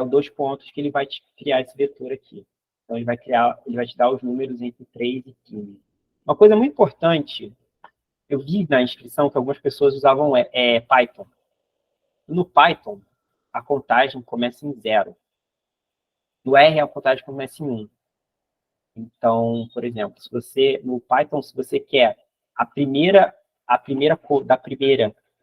os 2 pontos que ele vai te criar esse vetor aqui. Então, ele vai te dar os números entre 3 e 15. Uma coisa muito importante, eu vi na inscrição que algumas pessoas usavam Python. No Python, a contagem começa em 0. No R, a contagem começa em 1. Então, por exemplo, no Python, se você quer da primeira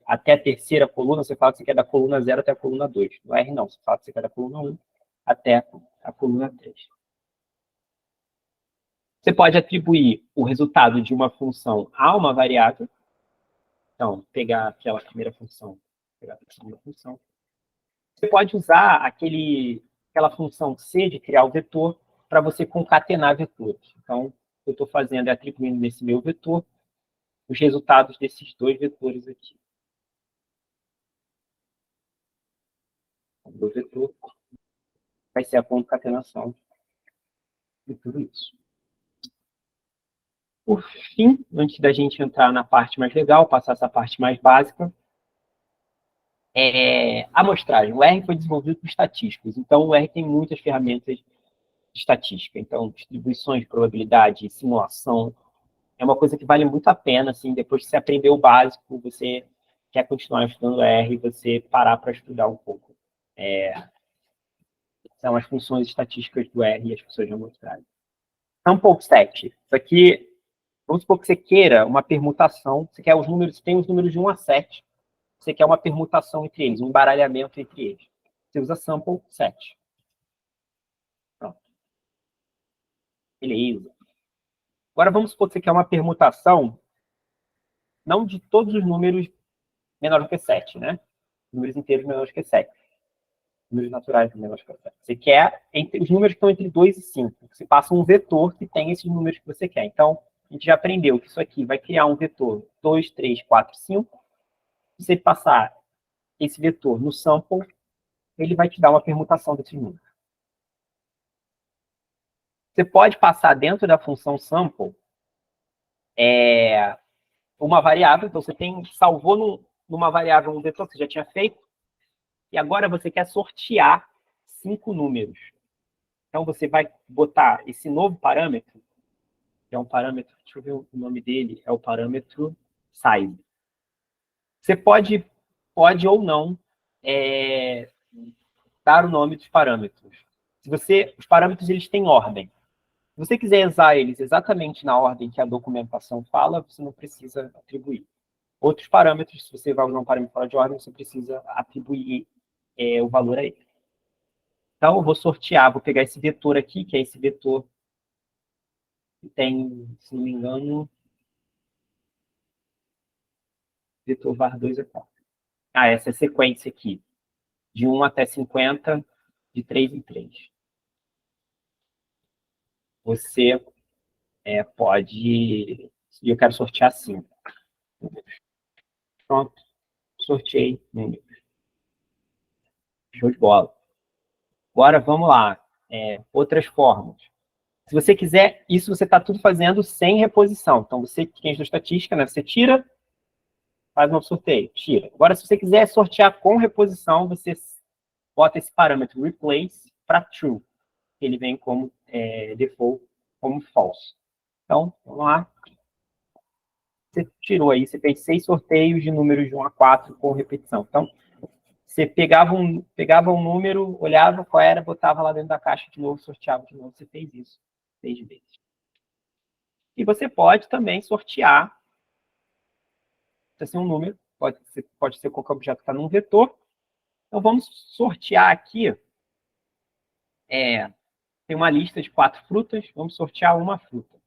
até a terceira coluna, você fala que você quer da coluna 0 até a coluna 2. No R, não. Você fala que você quer da coluna 1 até a coluna 3. Você pode atribuir o resultado de uma função a uma variável. Então, pegar aquela primeira função, pegar a segunda função. Você pode usar aquela função C de criar o vetor para você concatenar vetores. Então, o que eu estou fazendo é atribuindo nesse meu vetor os resultados desses 2 vetores aqui. O meu vetor vai ser a concatenação de tudo isso. Por fim, antes da gente entrar na parte mais legal, passar essa parte mais básica, amostragem. O R foi desenvolvido por estatísticos, então o R tem muitas ferramentas de estatística. Então, distribuições de probabilidade, simulação, é uma coisa que vale muito a pena, assim, depois que você aprendeu o básico, você quer continuar estudando R, você parar para estudar um pouco. São as funções estatísticas do R e as funções de amostragem. Sample set. Isso aqui, vamos supor que você queira uma permutação, você quer os números, tem os números de 1 a 7, você quer uma permutação entre eles, um embaralhamento entre eles. Você usa sample set. Pronto. Beleza. Agora vamos supor que você quer uma permutação não de todos os números menores que 7, né? Números inteiros menores que 7. Números naturais menores que 7. Você quer os números que estão entre 2 e 5. Você passa um vetor que tem esses números que você quer. Então, a gente já aprendeu que isso aqui vai criar um vetor 2, 3, 4, 5. Se você passar esse vetor no sample, ele vai te dar uma permutação desses números. Você pode passar dentro da função sample uma variável, então você salvou numa variável um vetor que você já tinha feito, e agora você quer sortear 5 números. Então você vai botar esse novo parâmetro, que é um parâmetro, deixa eu ver o nome dele, é o parâmetro size. Você pode ou não dar o nome dos parâmetros. Os parâmetros eles têm ordem. Se você quiser usar eles exatamente na ordem que a documentação fala, você não precisa atribuir. Outros parâmetros, se você vai usar um parâmetro fora de ordem, você precisa atribuir o valor a ele. Então, eu vou sortear, vou pegar esse vetor aqui, que é esse vetor que tem, se não me engano, vetor var2 é qual? Essa é a sequência aqui, de 1 até 50, de 3 em 3. Você pode... E eu quero sortear 5. Pronto, sorteei número. Show de bola. Agora, vamos lá. Outras formas. Se você quiser, isso você está tudo fazendo sem reposição. Então, você que tem estatística, né? Você tira, faz um sorteio, tira. Agora, se você quiser sortear com reposição, você bota esse parâmetro replace para true. Ele vem como default, como false. Então, vamos lá. Você tirou aí, você fez 6 sorteios de números de 1 a 4 com repetição. Então, você pegava um número, olhava qual era, botava lá dentro da caixa de novo, sorteava de novo. Você fez isso 6 vezes. E você pode também sortear, assim, um número, pode ser qualquer objeto que está num vetor. Então, vamos sortear aqui, tem uma lista de 4 frutas, vamos sortear uma fruta.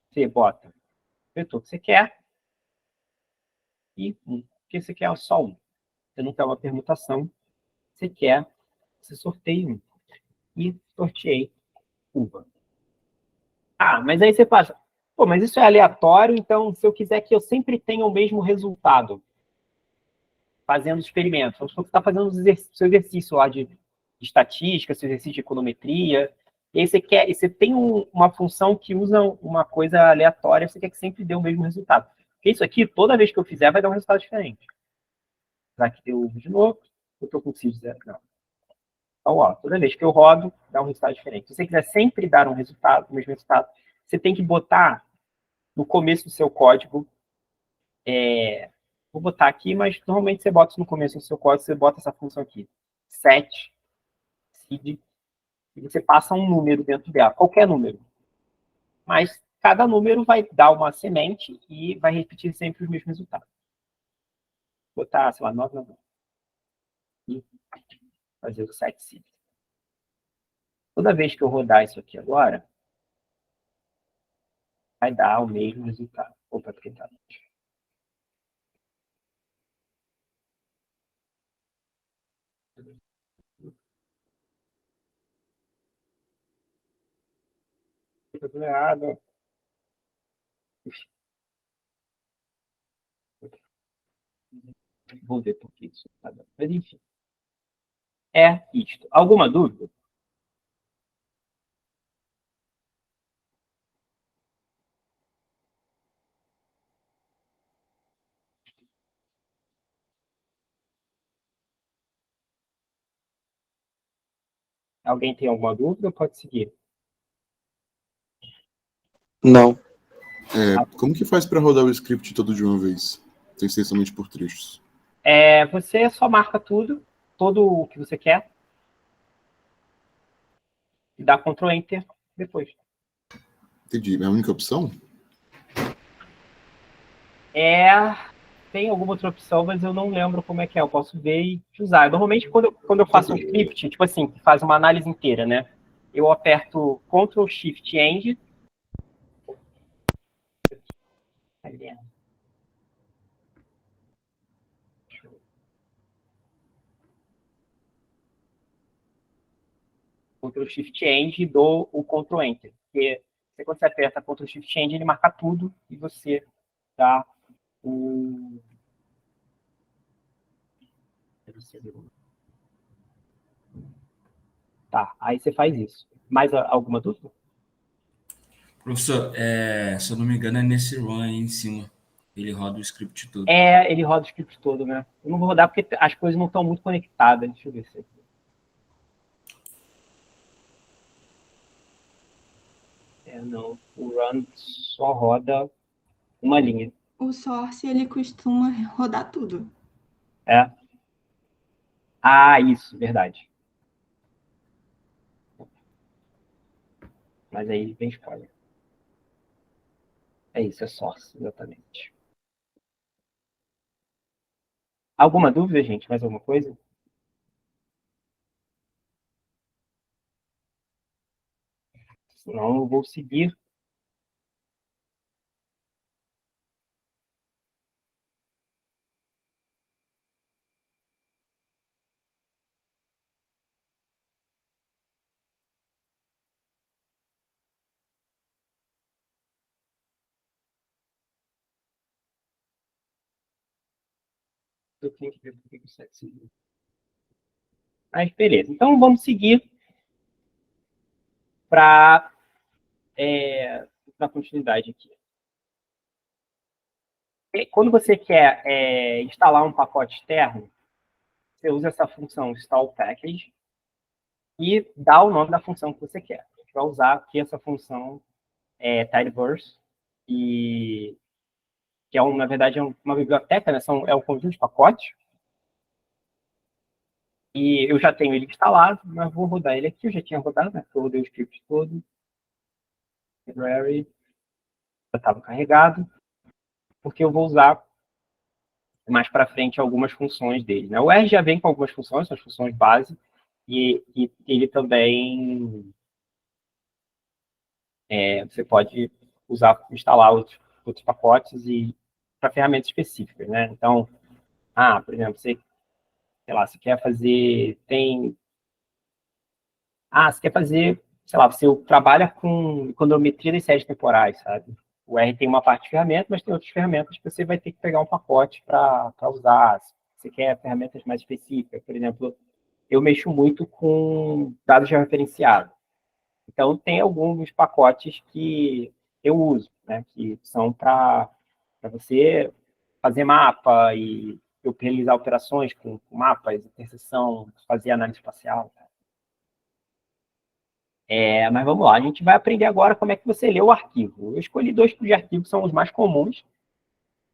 Você bota o vetor que você quer e 1. Porque você quer só 1. Você não quer uma permutação, você sorteia 1. E sorteei uva. Mas aí você passa, pô, mas isso é aleatório, então se eu quiser que eu sempre tenha o mesmo resultado, fazendo experimentos, vamos supor que você está fazendo seu exercício lá de estatística, seu exercício de econometria, e aí você tem uma função que usa uma coisa aleatória, você quer que sempre dê o mesmo resultado. Porque isso aqui, toda vez que eu fizer, vai dar um resultado diferente. Já que deu de novo, eu estou com 6 de 0. Não. Então, toda vez que eu rodo, dá um resultado diferente. Se você quiser sempre dar o mesmo resultado, você tem que botar no começo do seu código, vou botar aqui, mas normalmente você bota isso no começo do seu código, você bota essa função aqui, set, seed, e você passa um número dentro dela, qualquer número. Mas cada número vai dar uma semente e vai repetir sempre os mesmos resultados. Vou botar, sei lá, 9, 9. E fazer o set seed. Toda vez que eu rodar isso aqui agora, vai dar o mesmo resultado. Opa, porque tá. Tá tudo errado. Vou ver por que isso tá dando. Mas enfim. É isto. Alguma dúvida? Alguém tem alguma dúvida ou pode seguir? Não. Como que faz para rodar o script todo de uma vez? Tem que ser somente por trechos. Você só marca tudo o que você quer, e dá Ctrl Enter depois. Entendi. É a única opção? Tem alguma outra opção, mas eu não lembro como é que é. Eu posso ver e usar. Normalmente, quando eu faço um script, tipo assim, que faz uma análise inteira, né? Eu aperto Ctrl Shift End. Ctrl Shift End e dou o Ctrl Enter. Porque quando você aperta Ctrl Shift End, ele marca tudo e você dá o Tá, aí você faz isso. Mais alguma dúvida? Professor, se eu não me engano, é nesse run aí em cima. Ele roda o script todo. Ele roda o script todo, né? Eu não vou rodar porque as coisas não estão muito conectadas. Deixa eu ver se aqui. Não. O run só roda uma linha. O source, ele costuma rodar tudo. Isso, verdade. Mas aí vem spoiler. É isso, é source, exatamente. Alguma dúvida, gente? Mais alguma coisa? Senão eu vou seguir. Eu tenho que ver por que o site seguiu. Mas beleza. Então vamos seguir para a continuidade aqui. Quando você quer instalar um pacote externo, você usa essa função install package e dá o nome da função que você quer. A gente vai usar aqui essa função tidyverse, que na verdade, é uma biblioteca, né? É um conjunto de pacotes. E eu já tenho ele instalado, mas vou rodar ele aqui. Eu já tinha rodado, né? Eu rodei o script todo. Library. Já estava carregado. Porque eu vou usar mais para frente algumas funções dele, né? O R já vem com algumas funções, são as funções base, e ele também você pode instalar outros pacotes e para ferramentas específicas, né? Então, por exemplo, sei lá, você quer fazer, você quer fazer, sei lá, você trabalha com econometria das séries temporais, sabe? O R tem uma parte de ferramenta, mas tem outras ferramentas que você vai ter que pegar um pacote para usar. Se você quer ferramentas mais específicas, por exemplo, eu mexo muito com dados georreferenciados. Então, tem alguns pacotes que eu uso, né, que são para você fazer mapa e eu realizar operações com mapas, interseção, fazer análise espacial. Mas vamos lá, a gente vai aprender agora como é que você lê o arquivo. Eu escolhi 2 tipos de arquivos, são os mais comuns,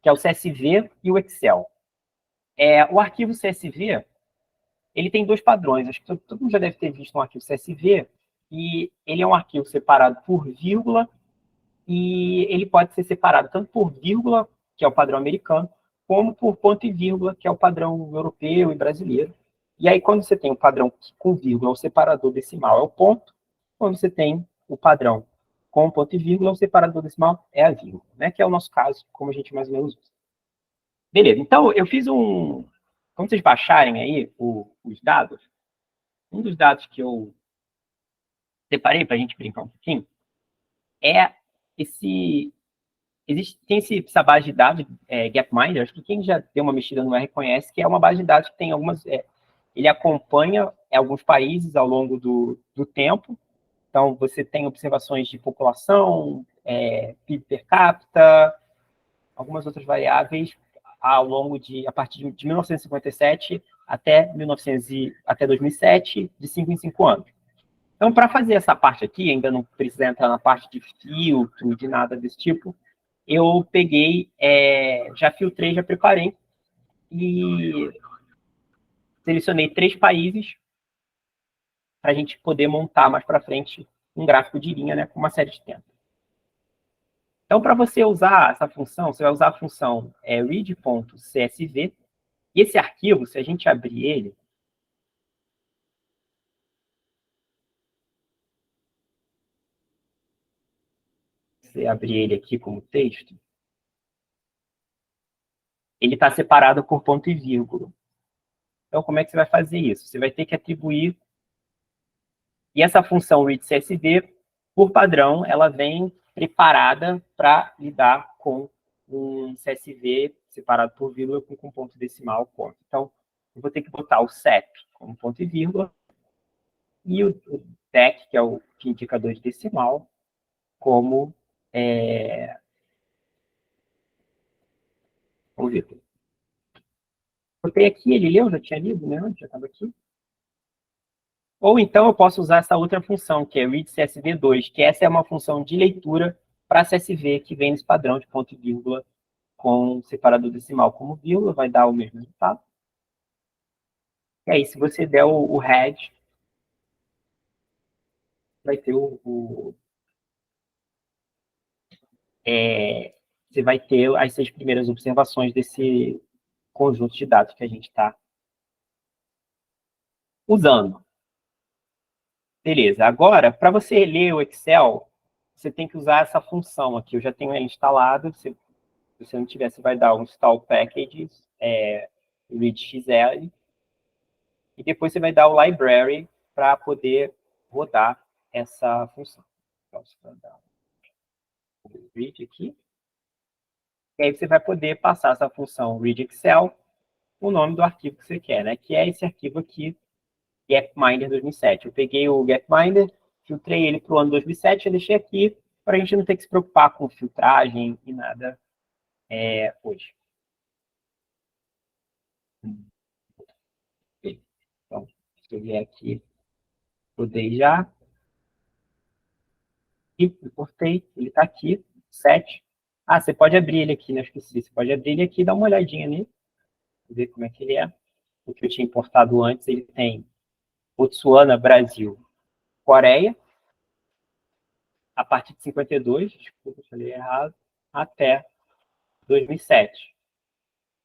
que é o CSV e o Excel. O arquivo CSV, ele tem 2 padrões. Acho que todo mundo já deve ter visto um arquivo CSV, e ele é um arquivo separado por vírgula, e ele pode ser separado tanto por vírgula, que é o padrão americano, como por ponto e vírgula, que é o padrão europeu e brasileiro. E aí, quando você tem o padrão com vírgula, o separador decimal é o ponto. Quando você tem o padrão com ponto e vírgula, o separador decimal é a vírgula, né? Que é o nosso caso, como a gente mais ou menos usa. Beleza, então eu fiz quando vocês baixarem aí os dados, um dos dados que eu separei para a gente brincar um pouquinho é tem essa base de dados, Gapminder, acho que quem já deu uma mexida no R conhece, que é uma base de dados que tem algumas... ele acompanha alguns países ao longo do tempo. Então, você tem observações de população, PIB per capita, algumas outras variáveis a partir de 1957 até 2007, de 5 em 5 anos. Então, para fazer essa parte aqui, ainda não precisa entrar na parte de filtro, de nada desse tipo, eu peguei, já filtrei, já preparei, e selecionei 3 países para a gente poder montar mais para frente um gráfico de linha, né, com uma série de tempos. Então, para você usar essa função, você vai usar a função read.csv, e esse arquivo, se a gente abrir ele, você abrir ele aqui como texto, ele está separado por ponto e vírgula. Então, como é que você vai fazer isso? Você vai ter que atribuir... E essa função readCSV, por padrão, ela vem preparada para lidar com um CSV separado por vírgula com ponto decimal, ponto. Então, eu vou ter que botar o CEP como ponto e vírgula, e o DEC, que é o indicador de decimal, como... Vamos ver. Botei aqui, ele leu, já tinha lido, né? Já estava aqui. Ou então eu posso usar essa outra função, que é readCSV2, que essa é uma função de leitura para CSV que vem nesse padrão de ponto e vírgula com separador decimal como vírgula, vai dar o mesmo resultado. E aí, se você der o head, vai ter você vai ter as 6 primeiras observações desse conjunto de dados que a gente está usando. Beleza. Agora, para você ler o Excel, você tem que usar essa função aqui. Eu já tenho ela instalada. Se você não tiver, você vai dar um install packages, readxl, e depois você vai dar o library para poder rodar essa função. Então, você vai dar o read aqui. E aí você vai poder passar essa função readExcel, o nome do arquivo que você quer, né? Que é esse arquivo aqui, Gapminder 2007. Eu peguei o Gapminder, filtrei ele para o ano 2007 e deixei aqui para a gente não ter que se preocupar com filtragem e nada hoje. Então, se eu vier aqui, rodei já, e importei, ele está aqui, 7. Ah, você pode abrir ele aqui, né? Esqueci. Você pode abrir ele aqui e dar uma olhadinha nele, ver como é que ele é. O que eu tinha importado antes, ele tem Botsuana, Brasil, Coreia, a partir de 52, desculpa, falei errado, até 2007.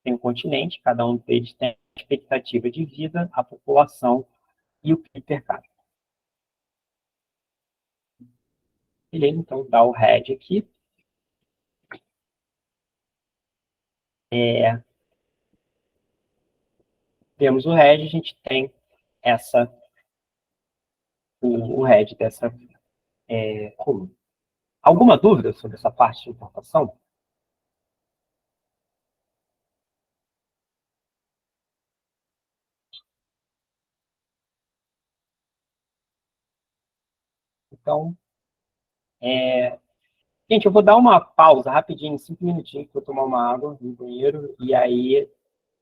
Tem um continente, cada um deles tem a expectativa de vida, a população e o PIB per capita. Beleza, então dá o head aqui. Temos o head, a gente tem o head dessa coluna. Alguma dúvida sobre essa parte de importação? Então, gente, eu vou dar uma pausa rapidinho, 5 minutinhos, para eu tomar uma água no banheiro, e aí,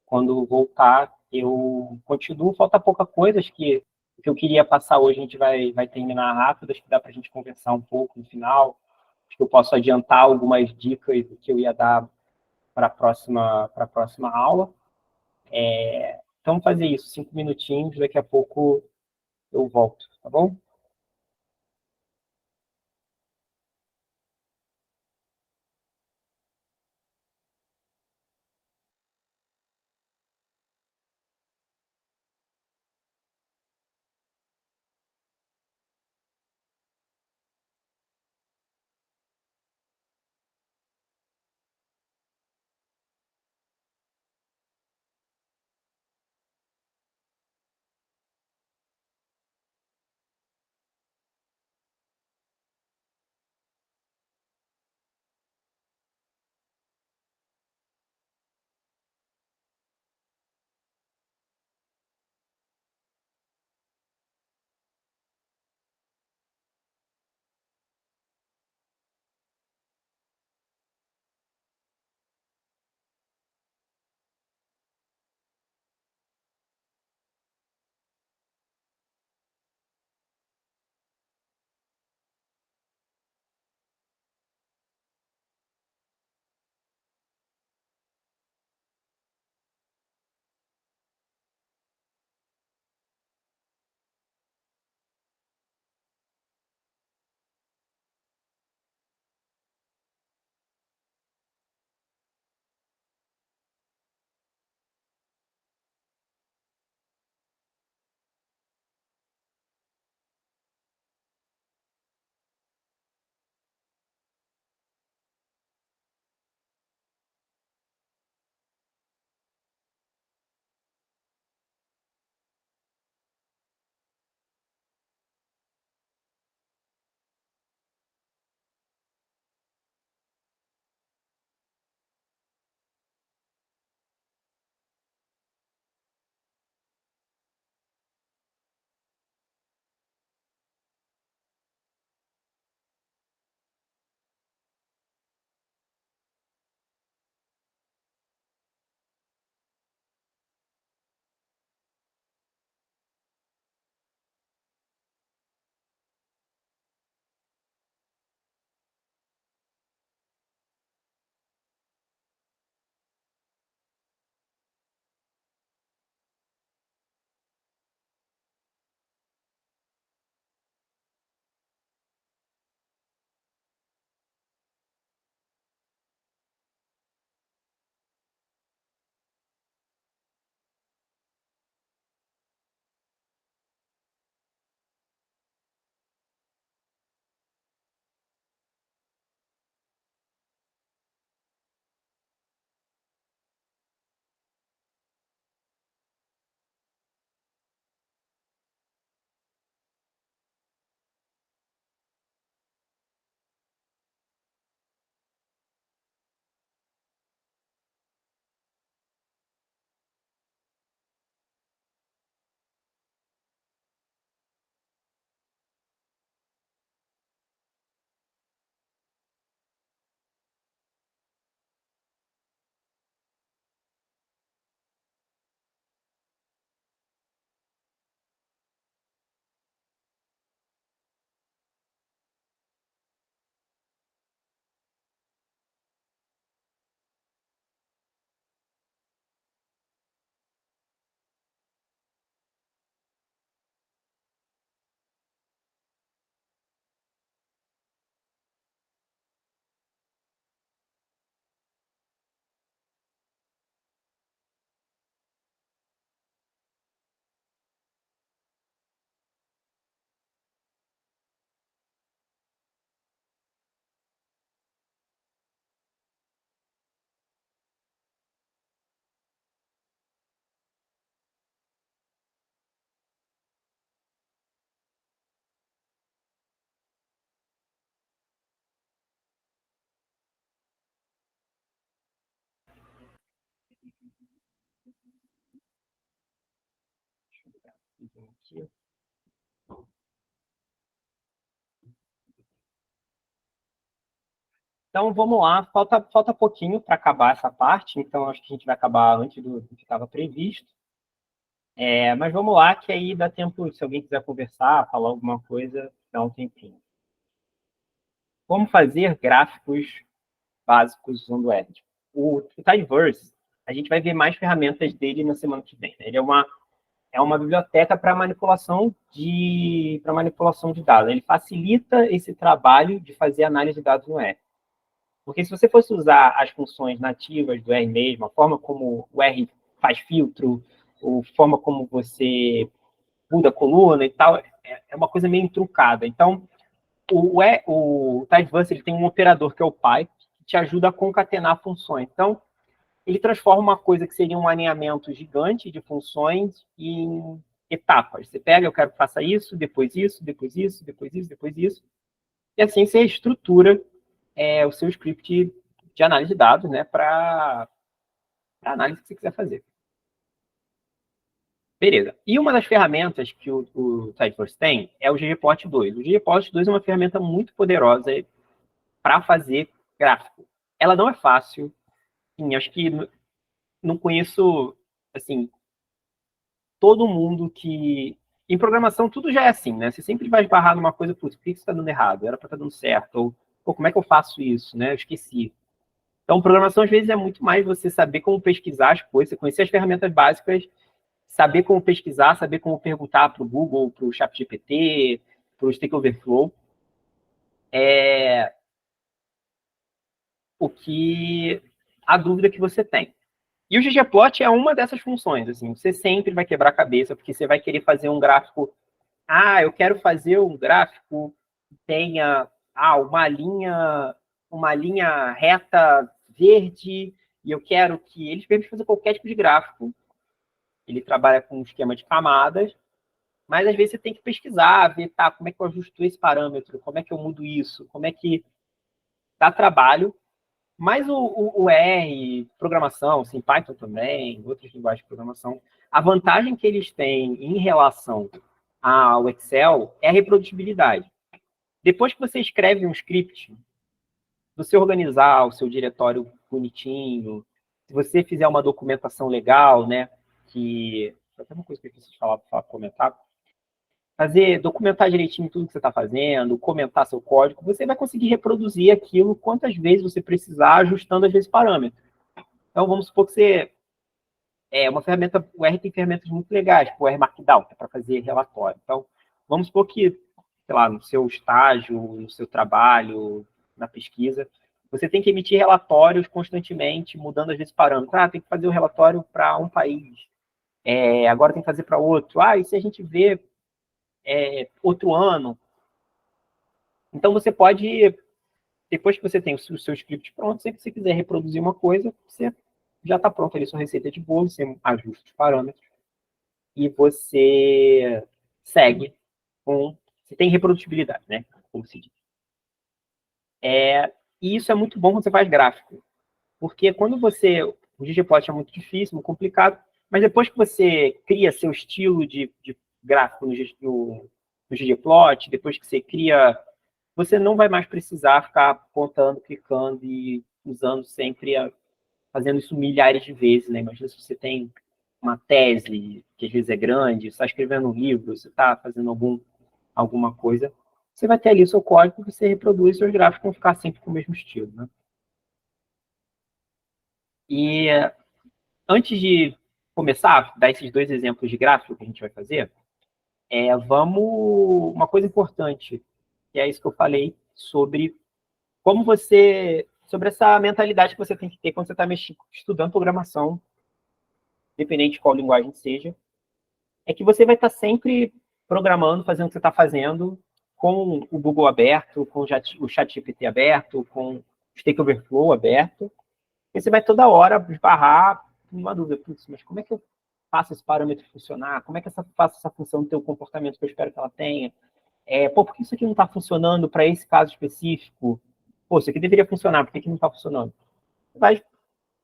quando voltar, eu continuo. Falta pouca coisa, acho que o que eu queria passar hoje a gente vai terminar rápido, acho que dá para a gente conversar um pouco no final. Acho que eu posso adiantar algumas dicas que eu ia dar para a próxima aula. Então, vamos fazer isso, 5 minutinhos, daqui a pouco eu volto, tá bom? aqui. Então, vamos lá. Falta pouquinho para acabar essa parte, então acho que a gente vai acabar antes do que estava previsto. Mas vamos lá, que aí dá tempo, se alguém quiser conversar, falar alguma coisa, dá um tempinho. Como fazer gráficos básicos usando o Edge? O Tidyverse, a gente vai ver mais ferramentas dele na semana que vem, né? Ele é uma biblioteca para manipulação de dados. Ele facilita esse trabalho de fazer análise de dados no R. Porque se você fosse usar as funções nativas do R mesmo, a forma como o R faz filtro, a forma como você muda a coluna e tal, é uma coisa meio truncada. Então, o Tidyverse ele tem um operador que é o pipe, que te ajuda a concatenar funções. Então, ele transforma uma coisa que seria um alinhamento gigante de funções em etapas. Você pega, eu quero que faça isso, depois isso, depois isso, depois isso, depois isso. E assim você estrutura o seu script de análise de dados, né, para a análise que você quiser fazer. Beleza. E uma das ferramentas que o Tidyverse tem é o ggplot 2. O ggplot 2 é uma ferramenta muito poderosa para fazer gráfico. Ela não é fácil. Sim, acho que não conheço, assim, todo mundo que... Em programação, tudo já é assim, né? Você sempre vai esbarrar numa coisa, putz, por que isso está dando errado? Era para estar dando certo. Ou, pô, como é que eu faço isso, né? Eu esqueci. Então, programação, às vezes, é muito mais você saber como pesquisar as coisas, você conhecer as ferramentas básicas, saber como pesquisar, saber como perguntar para o Google, para o ChatGPT, para o Stack Overflow. A dúvida que você tem. E o ggplot é uma dessas funções. Assim, você sempre vai quebrar a cabeça, porque você vai querer fazer um gráfico. Eu quero fazer um gráfico que tenha uma linha reta verde, e eu quero que eles permitam fazer qualquer tipo de gráfico. Ele trabalha com um esquema de camadas, mas às vezes você tem que pesquisar, ver, como é que eu ajusto esse parâmetro, como é que eu mudo isso, como é que dá trabalho. Mas o R, programação, assim, Python também, outras linguagens de programação, a vantagem que eles têm em relação ao Excel é a reprodutibilidade. Depois que você escreve um script, você organizar o seu diretório bonitinho, se você fizer uma documentação legal, né, que... Até uma coisa que eu preciso comentar. Documentar direitinho tudo que você está fazendo, comentar seu código, você vai conseguir reproduzir aquilo quantas vezes você precisar, ajustando, às vezes, parâmetros. Então, vamos supor que você... uma ferramenta... O R tem ferramentas muito legais, tipo o R Markdown, que é para fazer relatório. Então, vamos supor que, sei lá, no seu estágio, no seu trabalho, na pesquisa, você tem que emitir relatórios constantemente, mudando, às vezes, parâmetros. Tem que fazer o relatório para um país. Agora tem que fazer para outro. E se a gente vê outro ano. Então, você pode, depois que você tem o seu script pronto, sempre que você quiser reproduzir uma coisa, você já está pronto ali sua receita de bolo, você ajusta os parâmetros e você segue com... Você tem reprodutibilidade, né? Como se diz. E isso é muito bom quando você faz gráfico, porque quando você... O ggplot é muito difícil, muito complicado, mas depois que você cria seu estilo de gráfico no ggplot, depois que você cria, você não vai mais precisar ficar apontando, clicando e usando sempre, fazendo isso milhares de vezes, né? Imagina se você tem uma tese, que às vezes é grande, você está escrevendo um livro, você está fazendo alguma coisa, você vai ter ali o seu código e você reproduz, seus gráficos vão ficar sempre com o mesmo estilo, né? E antes de começar a dar esses dois exemplos de gráfico que a gente vai fazer, uma coisa importante, que é isso que eu falei sobre sobre essa mentalidade que você tem que ter quando você está estudando programação, independente de qual linguagem seja, é que você vai estar sempre programando, fazendo o que você está fazendo, com o Google aberto, com o ChatGPT aberto, com o Stack Overflow aberto, e você vai toda hora esbarrar numa dúvida, mas como é que eu faço esse parâmetro funcionar? Como é que eu faço essa função ter o comportamento que eu espero que ela tenha? Por que isso aqui não está funcionando para esse caso específico? Isso aqui deveria funcionar, por que não está funcionando? Você vai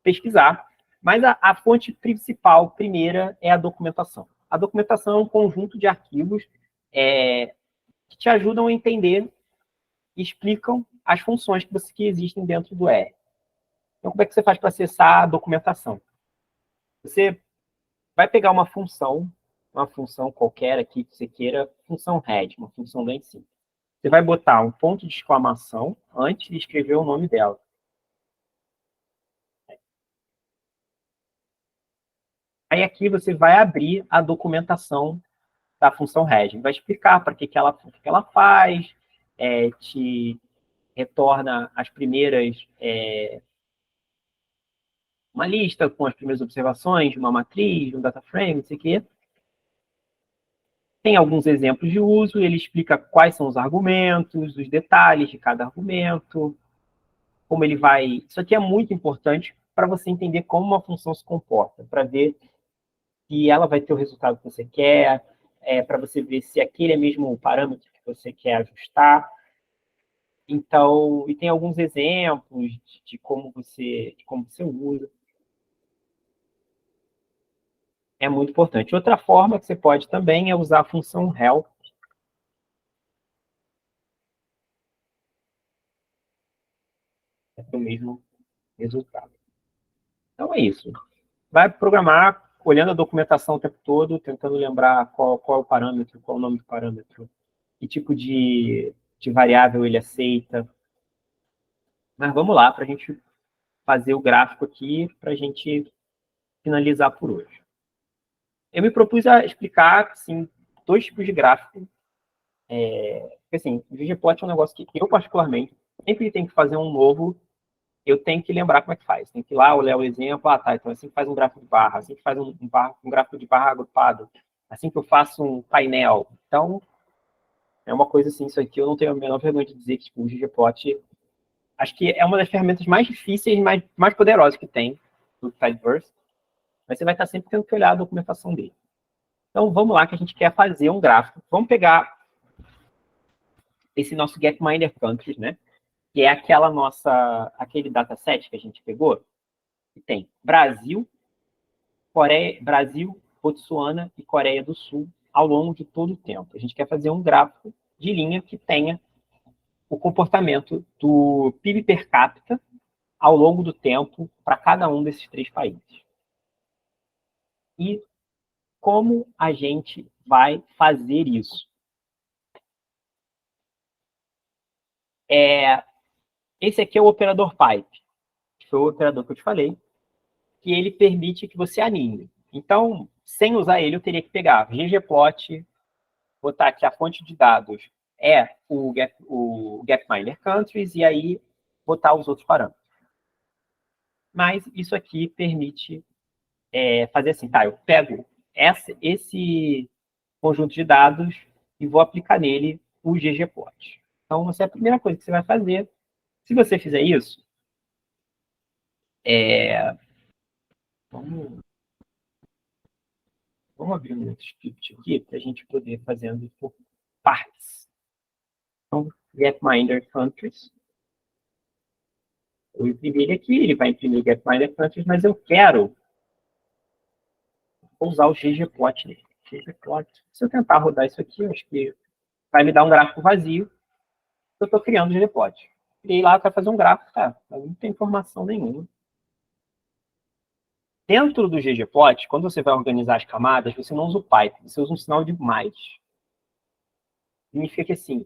pesquisar, mas a fonte principal, primeira, é a documentação. A documentação é um conjunto de arquivos que te ajudam a entender e explicam as funções que existem dentro do R. Então, como é que você faz para acessar a documentação? Você vai pegar uma função qualquer aqui que você queira, função head, uma função bem simples. Você vai botar um ponto de exclamação antes de escrever o nome dela. Aí aqui você vai abrir a documentação da função head. Vai explicar para que ela faz, te retorna as primeiras, uma lista com as primeiras observações de uma matriz, de um data frame, não sei o quê. Tem alguns exemplos de uso, ele explica quais são os argumentos, os detalhes de cada argumento, como ele vai... Isso aqui é muito importante para você entender como uma função se comporta, para ver se ela vai ter o resultado que você quer, para você ver se aquele é mesmo o parâmetro que você quer ajustar. Então, e tem alguns exemplos de como você usa. É muito importante. Outra forma que você pode também é usar a função help. É o mesmo resultado. Então é isso. Vai programar olhando a documentação o tempo todo, tentando lembrar qual é o parâmetro, qual é o nome do parâmetro, que tipo de variável ele aceita. Mas vamos lá, para a gente fazer o gráfico aqui, para a gente finalizar por hoje. Eu me propus a explicar, assim, 2 tipos de gráfico. Porque, assim, o ggplot é um negócio que eu, particularmente, sempre tenho que fazer um novo, eu tenho que lembrar como é que faz. Tem que ir lá, olhar o exemplo, tá, então assim que faz um gráfico de barra, assim que faz um gráfico de barra agrupado, assim que eu faço um painel. Então, é uma coisa assim, isso aqui eu não tenho a menor vergonha de dizer que tipo, o ggplot, acho que é uma das ferramentas mais difíceis e mais poderosas que tem do Tidyverse, mas você vai estar sempre tendo que olhar a documentação dele. Então, vamos lá que a gente quer fazer um gráfico. Vamos pegar esse nosso Gapminder Countries, né? Que é aquele dataset que a gente pegou, que tem Brasil, Botsuana e Coreia do Sul ao longo de todo o tempo. A gente quer fazer um gráfico de linha que tenha o comportamento do PIB per capita ao longo do tempo para cada um desses 3 países. E como a gente vai fazer isso? Esse aqui é o operador pipe, que foi o operador que eu te falei, que ele permite que você anime. Então, sem usar ele, eu teria que pegar ggplot, botar aqui a fonte de dados é o Gapminder Countries, e aí botar os outros parâmetros. Mas isso aqui permite fazer assim, tá, eu pego esse conjunto de dados e vou aplicar nele o ggplot. Então, essa é a primeira coisa que você vai fazer. Se você fizer isso, vamos abrir um outro script aqui para a gente poder fazendo por partes. Então, Gapminder Countries. Eu imprimi ele aqui, ele vai imprimir o Gapminder Countries, mas eu quero usar o ggplot nele. ggplot. Se eu tentar rodar isso aqui, eu acho que vai me dar um gráfico vazio. Eu estou criando o ggplot. Criei lá para fazer um gráfico, tá? Mas não tem informação nenhuma. Dentro do ggplot, quando você vai organizar as camadas, você não usa o pipe, você usa um sinal de mais. Significa que, assim,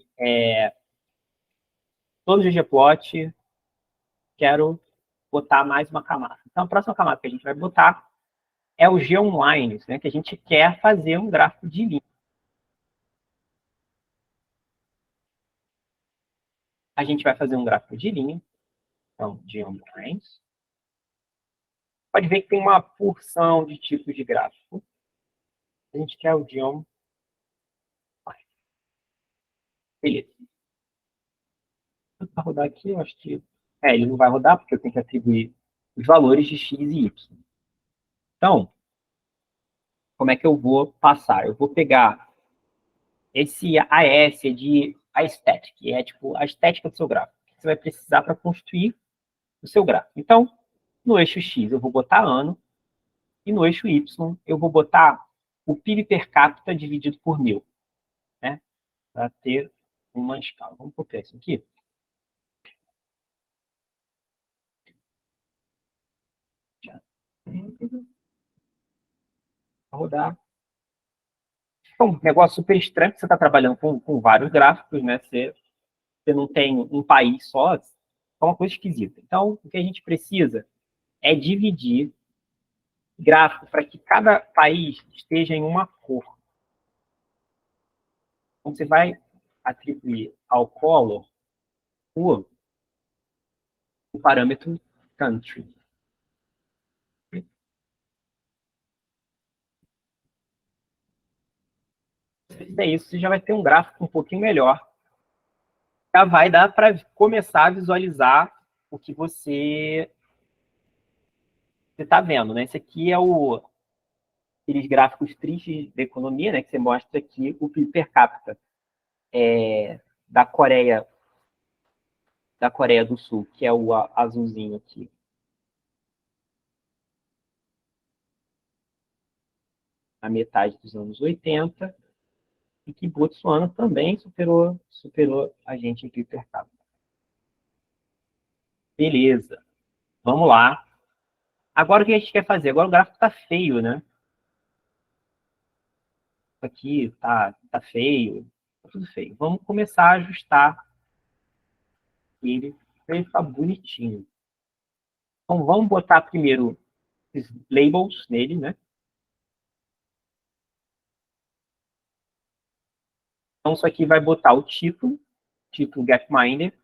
todo ggplot, quero botar mais uma camada. Então, a próxima camada que a gente vai botar é o G-Online, né, que a gente quer fazer um gráfico de linha. A gente vai fazer um gráfico de linha. Então, G-Online. Pode ver que tem uma porção de tipos de gráfico. A gente quer o G-Online. Beleza. Para rodar aqui, eu acho que... ele não vai rodar, porque eu tenho que atribuir os valores de x e y. Então, como é que eu vou passar? Eu vou pegar esse AS de aesthetic, que é tipo a estética do seu gráfico, que você vai precisar para construir o seu gráfico. Então, no eixo X eu vou botar ano, e no eixo Y eu vou botar o PIB per capita dividido por 1000, né? Para ter uma escala. Vamos copiar isso aqui. Rodar. Então, um negócio super estranho, que você está trabalhando com vários gráficos, né? Você não tem um país só, é uma coisa esquisita. Então, o que a gente precisa é dividir gráfico para que cada país esteja em uma cor. Então, você vai atribuir ao color o parâmetro country. É isso, você já vai ter um gráfico um pouquinho melhor. Já vai dar para começar a visualizar o que você está vendo, né? Esse aqui é aqueles gráficos tristes da economia, né? Que você mostra aqui o PIB per capita da Coreia do Sul, que é o azulzinho aqui. Na metade dos anos 80, e que Botsuana também superou a gente em PIB per capita. Beleza. Vamos lá. Agora o que a gente quer fazer? Agora o gráfico está feio, né? Isso aqui tá feio, tá tudo feio. Vamos começar a ajustar ele para ele ficar bonitinho. Então vamos botar primeiro os labels nele, né? Então isso aqui vai botar o título Gapminder,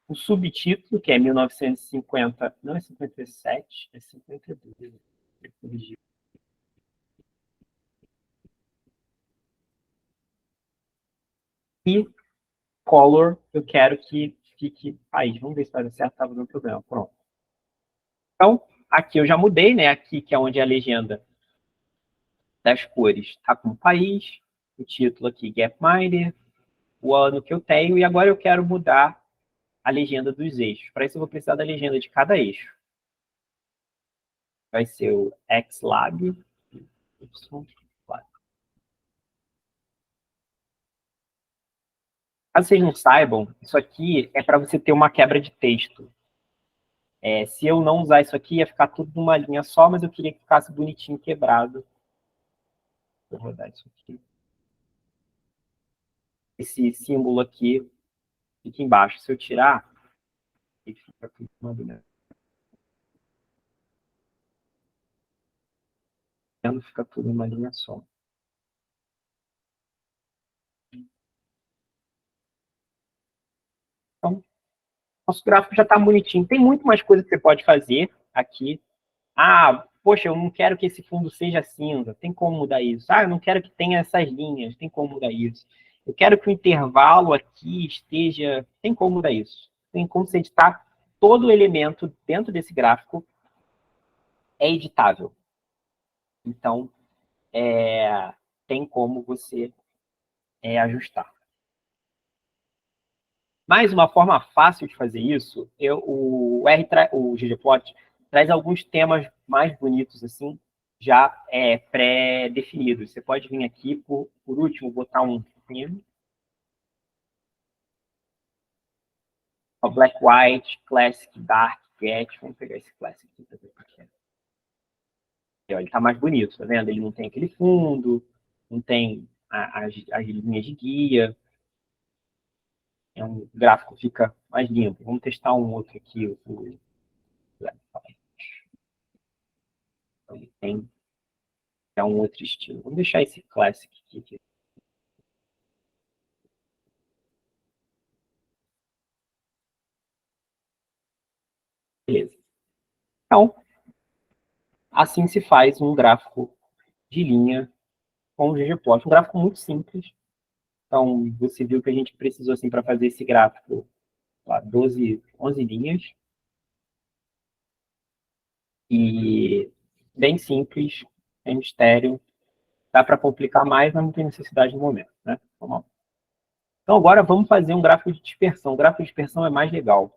o subtítulo, que é 1950, não é 57, é 52. E color, eu quero que fique país. Vamos ver se vai dar certo, estava dando problema. Pronto. Então, aqui eu já mudei, né? Aqui, que é onde é a legenda das cores, está como país, o título aqui, Gapminder, o ano que eu tenho, e agora eu quero mudar a legenda dos eixos. Para isso eu vou precisar da legenda de cada eixo. Vai ser o Xlab, Y-Lab. Caso vocês não saibam, isso aqui é para você ter uma quebra de texto. Se eu não usar isso aqui, ia ficar tudo numa linha só, mas eu queria que ficasse bonitinho, quebrado. Vou rodar isso aqui. Esse símbolo aqui fica embaixo. Se eu tirar, ele fica tudo numa linha. Fica tudo numa linha só. Então, nosso gráfico já está bonitinho. Tem muito mais coisa que você pode fazer aqui. Ah, poxa, eu não quero que esse fundo seja cinza. Tem como mudar isso? Ah, eu não quero que tenha essas linhas. Tem como mudar isso? Eu quero que o intervalo aqui esteja... Tem como mudar isso? Tem como você editar todo o elemento dentro desse gráfico. É editável. Então, tem como você ajustar. Mas uma forma fácil de fazer isso, o ggplot traz alguns temas mais bonitos, assim, já pré-definidos. Você pode vir aqui, por último, botar um theme. Black, White, Classic, Dark, Get. Vamos pegar esse Classic aqui para ver o que é. Ele está mais bonito, tá vendo? Ele não tem aquele fundo, não tem as linhas de guia. Um gráfico fica mais limpo. Vamos testar um outro aqui. Então, tem um outro estilo. Vamos deixar esse Classic aqui. Beleza. Então, assim se faz um gráfico de linha com o ggplot. Um gráfico muito simples. Então, você viu que a gente precisou, assim, para fazer esse gráfico, 11 linhas. E bem simples, sem mistério. Dá para complicar mais, mas não tem necessidade no momento, né? Vamos lá. Então, agora vamos fazer um gráfico de dispersão. O gráfico de dispersão é mais legal.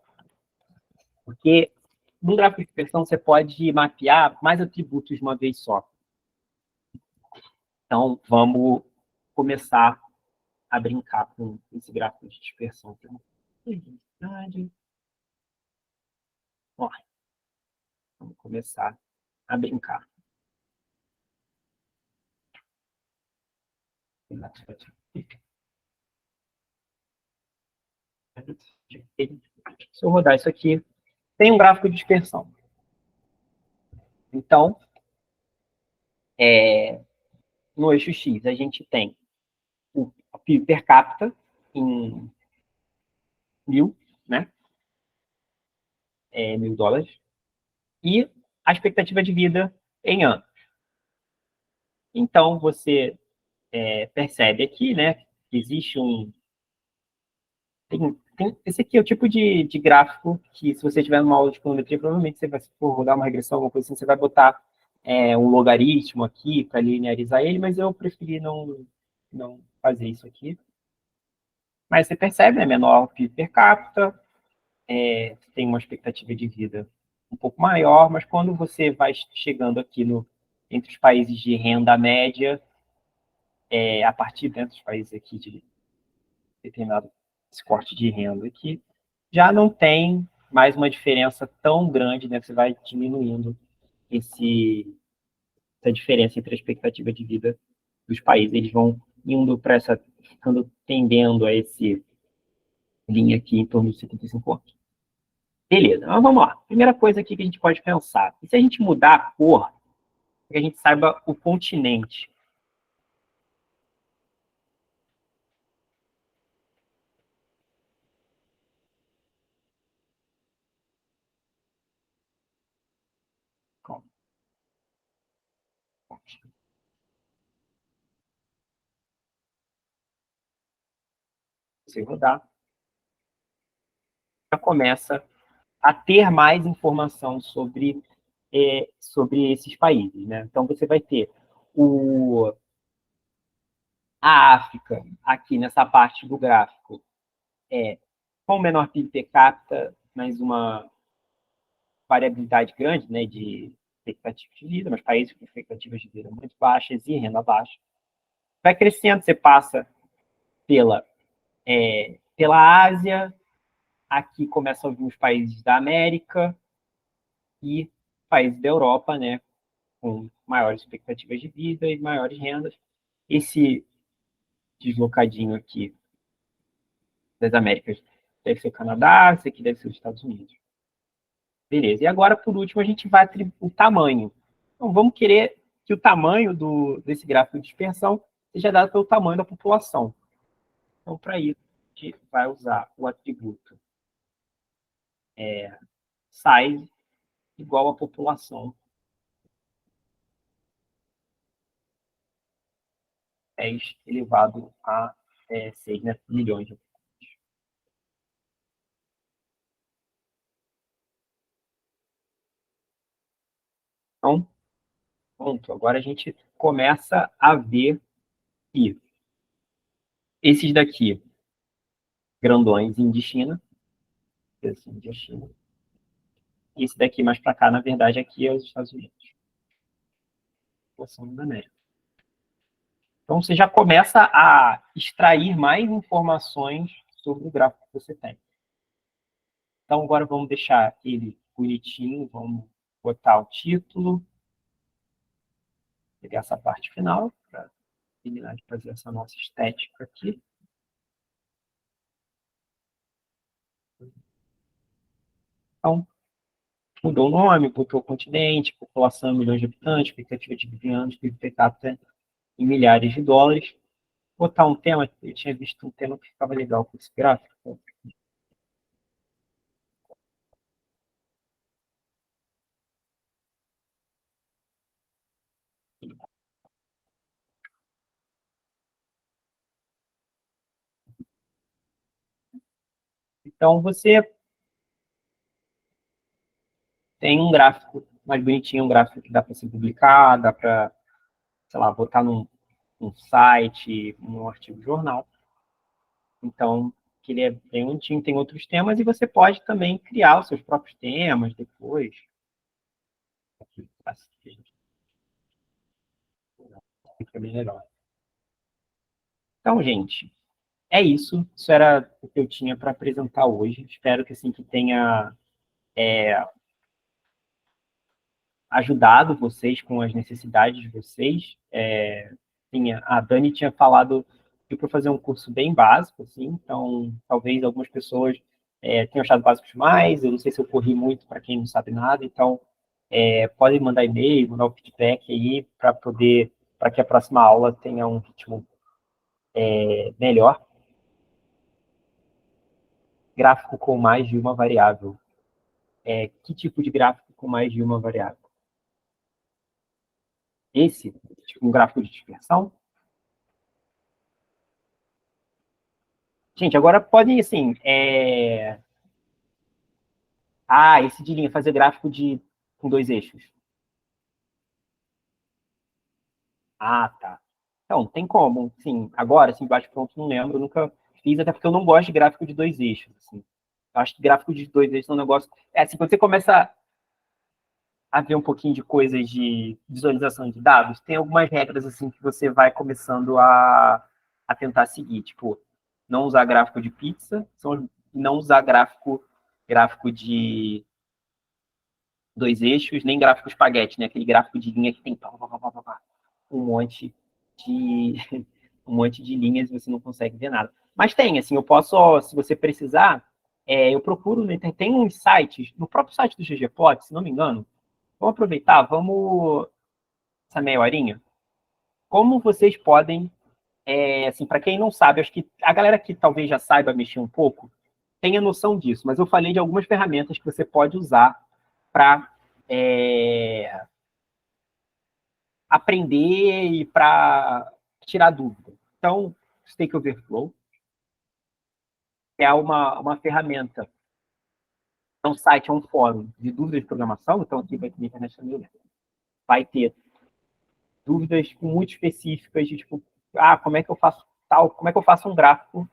Porque no gráfico de dispersão você pode mapear mais atributos de uma vez só. Então, vamos começar a brincar com esse gráfico de dispersão. Ó, vamos começar a brincar. Se eu rodar isso aqui, tem um gráfico de dispersão. Então, no eixo X, a gente tem o PIB per capita em 1.000, né? $1.000. E a expectativa de vida em anos. Então, você percebe aqui, né, que existe um... esse aqui é o tipo de gráfico que, se você tiver numa aula de econometria, provavelmente você vai, se for rodar uma regressão, alguma coisa assim, você vai botar um logaritmo aqui para linearizar ele, mas eu preferi não fazer isso aqui. Mas você percebe, né, menor o PIB per capita, tem uma expectativa de vida um pouco maior, mas quando você vai chegando aqui entre os países de renda média, a partir dentro dos países aqui de determinado esse corte de renda aqui, já não tem mais uma diferença tão grande, né? Você vai diminuindo essa diferença entre a expectativa de vida dos países. Eles vão indo para ficando tendendo a esse linha aqui em torno de 75 anos. Beleza, então vamos lá. Primeira coisa aqui que a gente pode pensar. E se a gente mudar a cor, que a gente saiba o continente? Se rodar, já começa a ter mais informação sobre esses países, né? Então, você vai ter a África, aqui nessa parte do gráfico, com menor PIB per capita, mas uma variabilidade grande, né, de expectativa de vida, mas países com expectativas de vida muito baixas e renda baixa. Vai crescendo, você passa pela Ásia, aqui começam a vir os países da América e países da Europa, né, com maiores expectativas de vida e maiores rendas. Esse deslocadinho aqui das Américas deve ser o Canadá, esse aqui deve ser os Estados Unidos. Beleza. E agora, por último, a gente vai atribuir o tamanho. Então, vamos querer que o tamanho desse gráfico de dispersão seja dado pelo tamanho da população. Então, para isso, a gente vai usar o atributo size igual a população 10 elevado a 6, né, milhões. Então, pronto. Agora a gente começa a ver que esses daqui, grandões, Índia e China, e esse daqui mais para cá, na verdade, aqui é os Estados Unidos. População da América. Então, você já começa a extrair mais informações sobre o gráfico que você tem. Então, agora vamos deixar ele bonitinho, vamos botar o título, pegar essa parte final, para terminar de fazer essa nossa estética aqui. Então, mudou o nome, botou o continente, população em milhões de habitantes, expectativa de vida em anos, PIB per capita em milhares de dólares. Vou botar um tema, eu tinha visto um tema que ficava legal com esse gráfico. Então, você tem um gráfico mais bonitinho, um gráfico que dá para ser publicar, dá para, sei lá, botar num site, num artigo de jornal. Então, que ele é bem bonitinho, tem outros temas, e você pode também criar os seus próprios temas depois. fica bem legal. Então, gente, é isso. Isso era o que eu tinha para apresentar hoje. Espero que, assim, que tenha ajudado vocês com as necessidades de vocês. A Dani tinha falado para fazer um curso bem básico, assim, então talvez algumas pessoas tenham achado básicos demais. Eu não sei se eu corri muito para quem não sabe nada, então podem mandar e-mail, mandar o feedback aí para que a próxima aula tenha um ritmo melhor. Gráfico com mais de uma variável. Que tipo de gráfico com mais de uma variável? Esse, tipo, um gráfico de dispersão? Gente, agora podem, assim, esse de linha, fazer gráfico com 2 eixos. Ah, tá. Então, tem como, sim. Agora, assim, baixo pronto, não lembro, nunca fiz, até porque eu não gosto de gráfico de 2 eixos, assim. Eu acho que gráfico de 2 eixos é um negócio... assim, quando você começa a ver um pouquinho de coisas de visualização de dados, tem algumas regras, assim, que você vai começando a tentar seguir. Tipo, não usar gráfico de pizza, não usar gráfico de 2 eixos, nem gráfico espaguete, né? Aquele gráfico de linha que tem um monte de um monte de linhas e você não consegue ver nada. Mas tem, assim, eu posso, se você precisar, eu procuro, né, tem uns sites, no próprio site do ggplot, se não me engano, vamos aproveitar, essa meia horinha, como vocês podem, assim, para quem não sabe, acho que a galera que talvez já saiba mexer um pouco, tenha noção disso, mas eu falei de algumas ferramentas que você pode usar para aprender e para tirar dúvida. Então, Stack Overflow é uma ferramenta, é um site, é um fórum de dúvidas de programação, então aqui vai ter internet também, vai ter dúvidas muito específicas de tipo, como é que eu faço tal, como é que eu faço um gráfico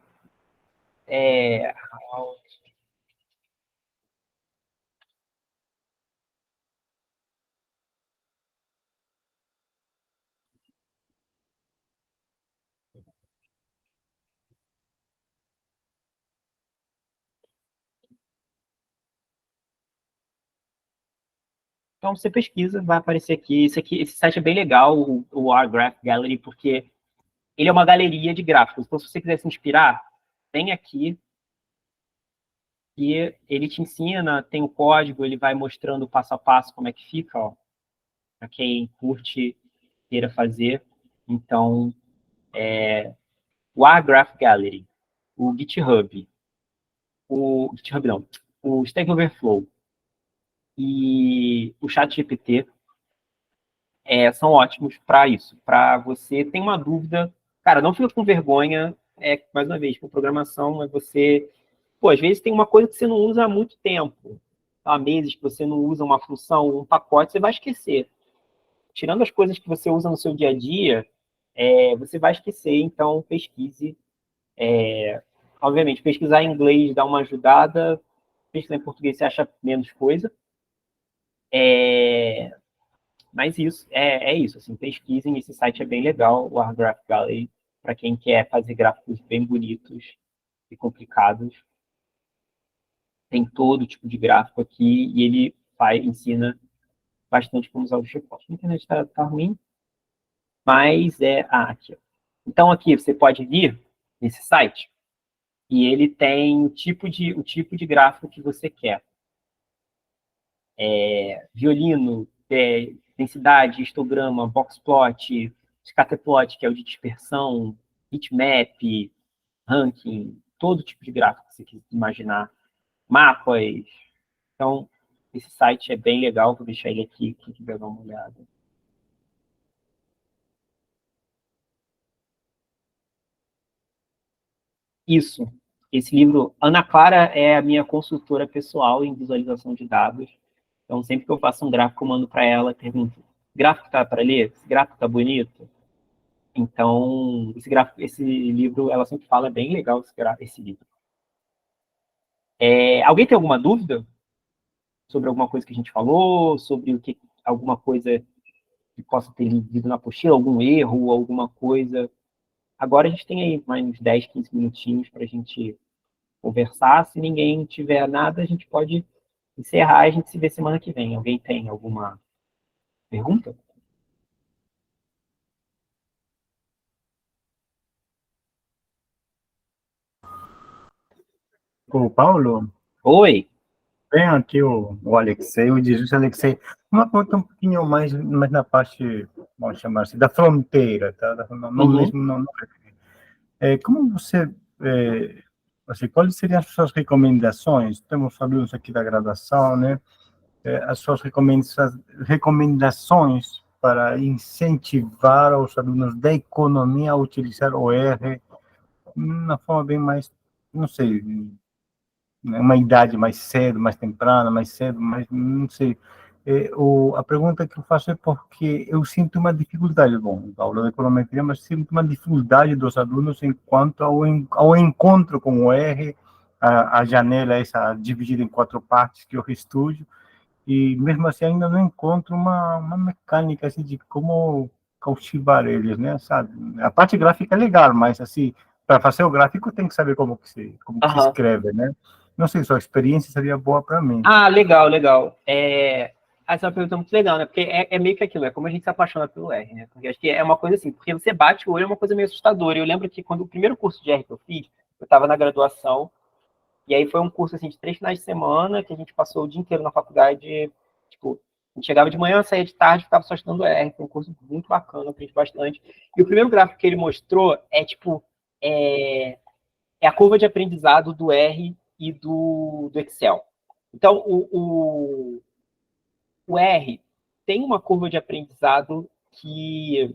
Então você pesquisa, vai aparecer aqui. Esse site é bem legal, o R-Graph Gallery, porque ele é uma galeria de gráficos. Então, se você quiser se inspirar, vem aqui e ele te ensina, tem o código, ele vai mostrando passo a passo como é que fica, ó, para quem curte, queira fazer. Então, o R-Graph Gallery, o GitHub não, o Stack Overflow e o ChatGPT são ótimos para isso. Para você tem uma dúvida, cara, não fica com vergonha. Mais uma vez, com programação, você, às vezes tem uma coisa que você não usa há muito tempo, há meses que você não usa uma função, um pacote, você vai esquecer. Tirando as coisas que você usa no seu dia a dia, você vai esquecer. Então, pesquise. Obviamente, pesquisar em inglês dá uma ajudada, pesquisar em português você acha menos coisa. Mas é isso, assim, pesquisem, esse site é bem legal, o R-Graph Gallery, para quem quer fazer gráficos bem bonitos e complicados. Tem todo tipo de gráfico aqui e ele ensina bastante como usar o GPOT. A internet está ruim, mas aqui. Ó. Então aqui você pode vir nesse site e ele tem o tipo de gráfico que você quer. Violino, densidade, histograma, boxplot, scatterplot, que é o de dispersão, heatmap, ranking, todo tipo de gráfico que você quiser imaginar, mapas. Então, esse site é bem legal, vou deixar ele aqui, quem quiser dar uma olhada. Isso. Esse livro, Ana Clara é a minha consultora pessoal em visualização de dados. Então, sempre que eu faço um gráfico, eu mando para ela, pergunto, gráfico tá para ler? Esse gráfico tá bonito? Então, esse livro, ela sempre fala, é bem legal esse livro. Alguém tem alguma dúvida sobre alguma coisa que a gente falou? Sobre alguma coisa que possa ter lido na apostila, algum erro, alguma coisa. Agora a gente tem aí mais uns 10, 15 minutinhos para a gente conversar. Se ninguém tiver nada, a gente pode encerrar. A gente se vê semana que vem. Alguém tem alguma pergunta? O Paulo, Oi. vem aqui o Alexei, o Jesus Alexei. Uma pergunta um pouquinho mais na parte, vamos chamar assim, da fronteira, tá? Não mesmo, não. Como você, assim, quais seriam as suas recomendações? Temos alunos aqui da graduação, né? As suas recomendações para incentivar os alunos da economia a utilizar o R de uma forma bem mais, não sei, uma idade mais cedo, mais temprana, mais cedo, mais, não sei. A pergunta que eu faço é porque eu sinto uma dificuldade, bom, aula de econometria, mas sinto uma dificuldade dos alunos enquanto ao encontro com o R, a janela essa dividida em 4 partes que eu estudo, e mesmo assim ainda não encontro uma mecânica assim, de como cautivar eles, né, sabe? A parte gráfica é legal, mas assim, para fazer o gráfico tem que saber como que se escreve, né? Não sei, sua experiência seria boa para mim. Ah, legal, legal. Essa é uma pergunta muito legal, né? Porque é meio que aquilo, é como a gente se apaixona pelo R, né? Porque acho que é uma coisa assim, porque você bate o olho, é uma coisa meio assustadora. Eu lembro que quando o primeiro curso de R que eu fiz, eu estava na graduação, e aí foi um curso assim, de 3 finais de semana, que a gente passou o dia inteiro na faculdade, tipo, a gente chegava de manhã, saía de tarde, ficava só estudando R. Foi um curso muito bacana, aprendi bastante. E o primeiro gráfico que ele mostrou é a curva de aprendizado do R e do Excel. Então, o R tem uma curva de aprendizado que,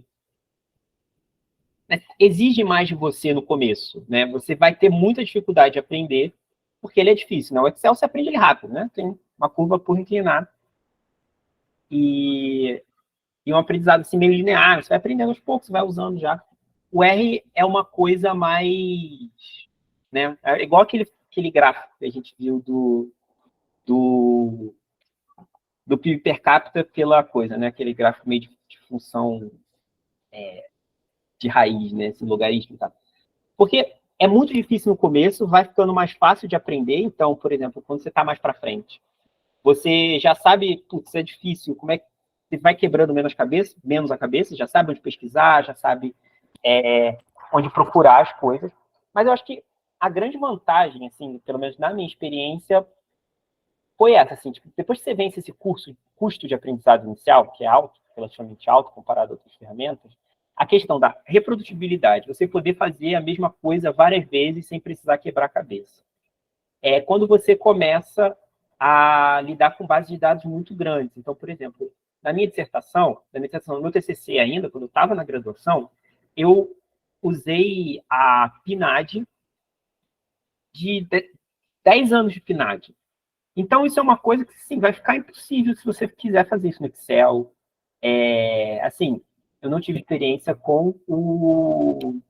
né, exige mais de você no começo, né? Você vai ter muita dificuldade de aprender, porque ele é difícil, né? O Excel você aprende ele rápido, né? Tem uma curva por inclinada e um aprendizado assim meio linear, você vai aprendendo aos poucos, você vai usando já. O R é uma coisa mais, né? É igual aquele gráfico que a gente viu do PIB per capita pela coisa, né? Aquele gráfico meio de função de raiz, né? Esse logaritmo, tá? Porque é muito difícil no começo, vai ficando mais fácil de aprender. Então, por exemplo, quando você está mais para frente, você já sabe, putz, é difícil, como é que você vai quebrando menos a cabeça, já sabe onde pesquisar, já sabe onde procurar as coisas. Mas eu acho que a grande vantagem, assim, pelo menos na minha experiência, foi essa, assim, tipo, depois que você vence esse custo de aprendizado inicial, que é alto, relativamente alto, comparado a outras ferramentas, a questão da reprodutibilidade, você poder fazer a mesma coisa várias vezes sem precisar quebrar a cabeça. Quando você começa a lidar com bases de dados muito grandes. Então, por exemplo, na minha dissertação, no meu TCC ainda, quando eu estava na graduação, eu usei a PNAD de 10 anos de PNAD. Então, isso é uma coisa que, sim, vai ficar impossível se você quiser fazer isso no Excel. Assim, eu não tive experiência com o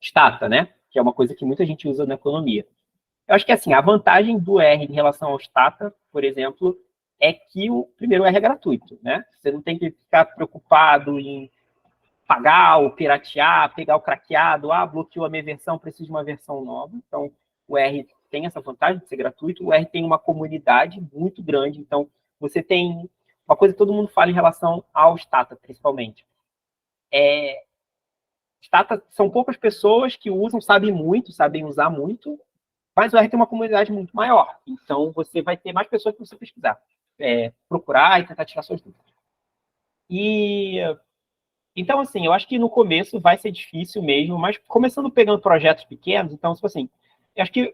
Stata, né? Que é uma coisa que muita gente usa na economia. Eu acho que, assim, a vantagem do R em relação ao Stata, por exemplo, é que o primeiro R é gratuito, né? Você não tem que ficar preocupado em pagar ou piratear, pegar o craqueado, bloqueou a minha versão, preciso de uma versão nova. Então, o R tem essa vantagem de ser gratuito. O R tem uma comunidade muito grande, então você tem uma coisa que todo mundo fala em relação ao Stata, principalmente. Stata são poucas pessoas que usam, sabem usar muito, mas o R tem uma comunidade muito maior. Então, você vai ter mais pessoas para você pesquisar, procurar e tentar tirar suas dúvidas. Então, assim, eu acho que no começo vai ser difícil mesmo, mas começando pegando projetos pequenos, então, tipo assim, eu acho que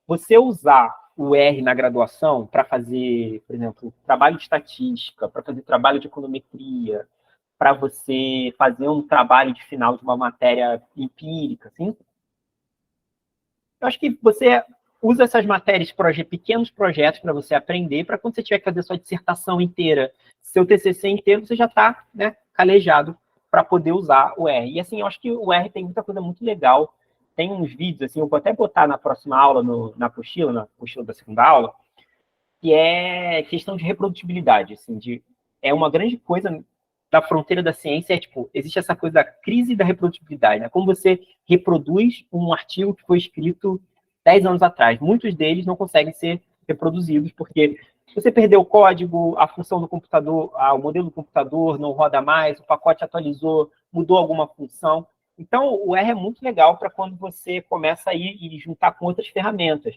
você usar o R na graduação para fazer, por exemplo, trabalho de estatística, para fazer trabalho de econometria, para você fazer um trabalho de final de uma matéria empírica, assim, eu acho que você usa essas matérias, pequenos projetos para você aprender, para quando você tiver que fazer sua dissertação inteira, seu TCC inteiro, você já está, né, calejado para poder usar o R. E, assim, eu acho que o R tem muita coisa muito legal. Tem uns vídeos, assim, eu vou até botar na próxima aula, na apostila da segunda aula, que é questão de reprodutibilidade, assim, é uma grande coisa da fronteira da ciência é, tipo, existe essa coisa da crise da reprodutibilidade, né? Como você reproduz um artigo que foi escrito 10 anos atrás. Muitos deles não conseguem ser reproduzidos, porque você perdeu o código, a função do computador, o modelo do computador não roda mais, o pacote atualizou, mudou alguma função. Então, o R é muito legal para quando você começa a ir e juntar com outras ferramentas,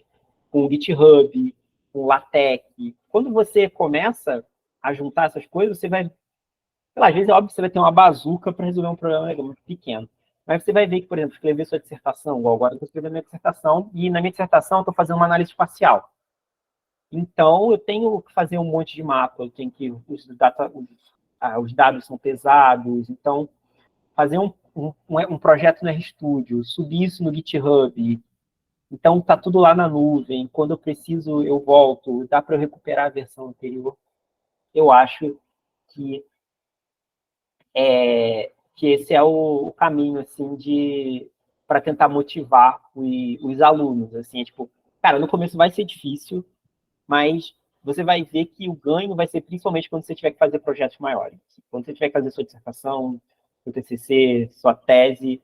com o GitHub, com o LaTeX. Quando você começa a juntar essas coisas, você vai... Sei lá, às vezes é óbvio que você vai ter uma bazuca para resolver um problema muito pequeno. Mas você vai ver que, por exemplo, escrever sua dissertação, igual agora eu estou escrevendo minha dissertação, e na minha dissertação eu estou fazendo uma análise espacial. Então, eu tenho que fazer um monte de mapa, eu tenho que... Os dados são pesados, então, fazer um projeto no RStudio, subir isso no GitHub, então está tudo lá na nuvem, quando eu preciso eu volto, dá para eu recuperar a versão anterior. Eu acho que esse é o caminho, assim, para tentar motivar os alunos, assim, tipo, cara, no começo vai ser difícil, mas você vai ver que o ganho vai ser principalmente quando você tiver que fazer projetos maiores. Quando você tiver que fazer sua dissertação, seu TCC, sua tese,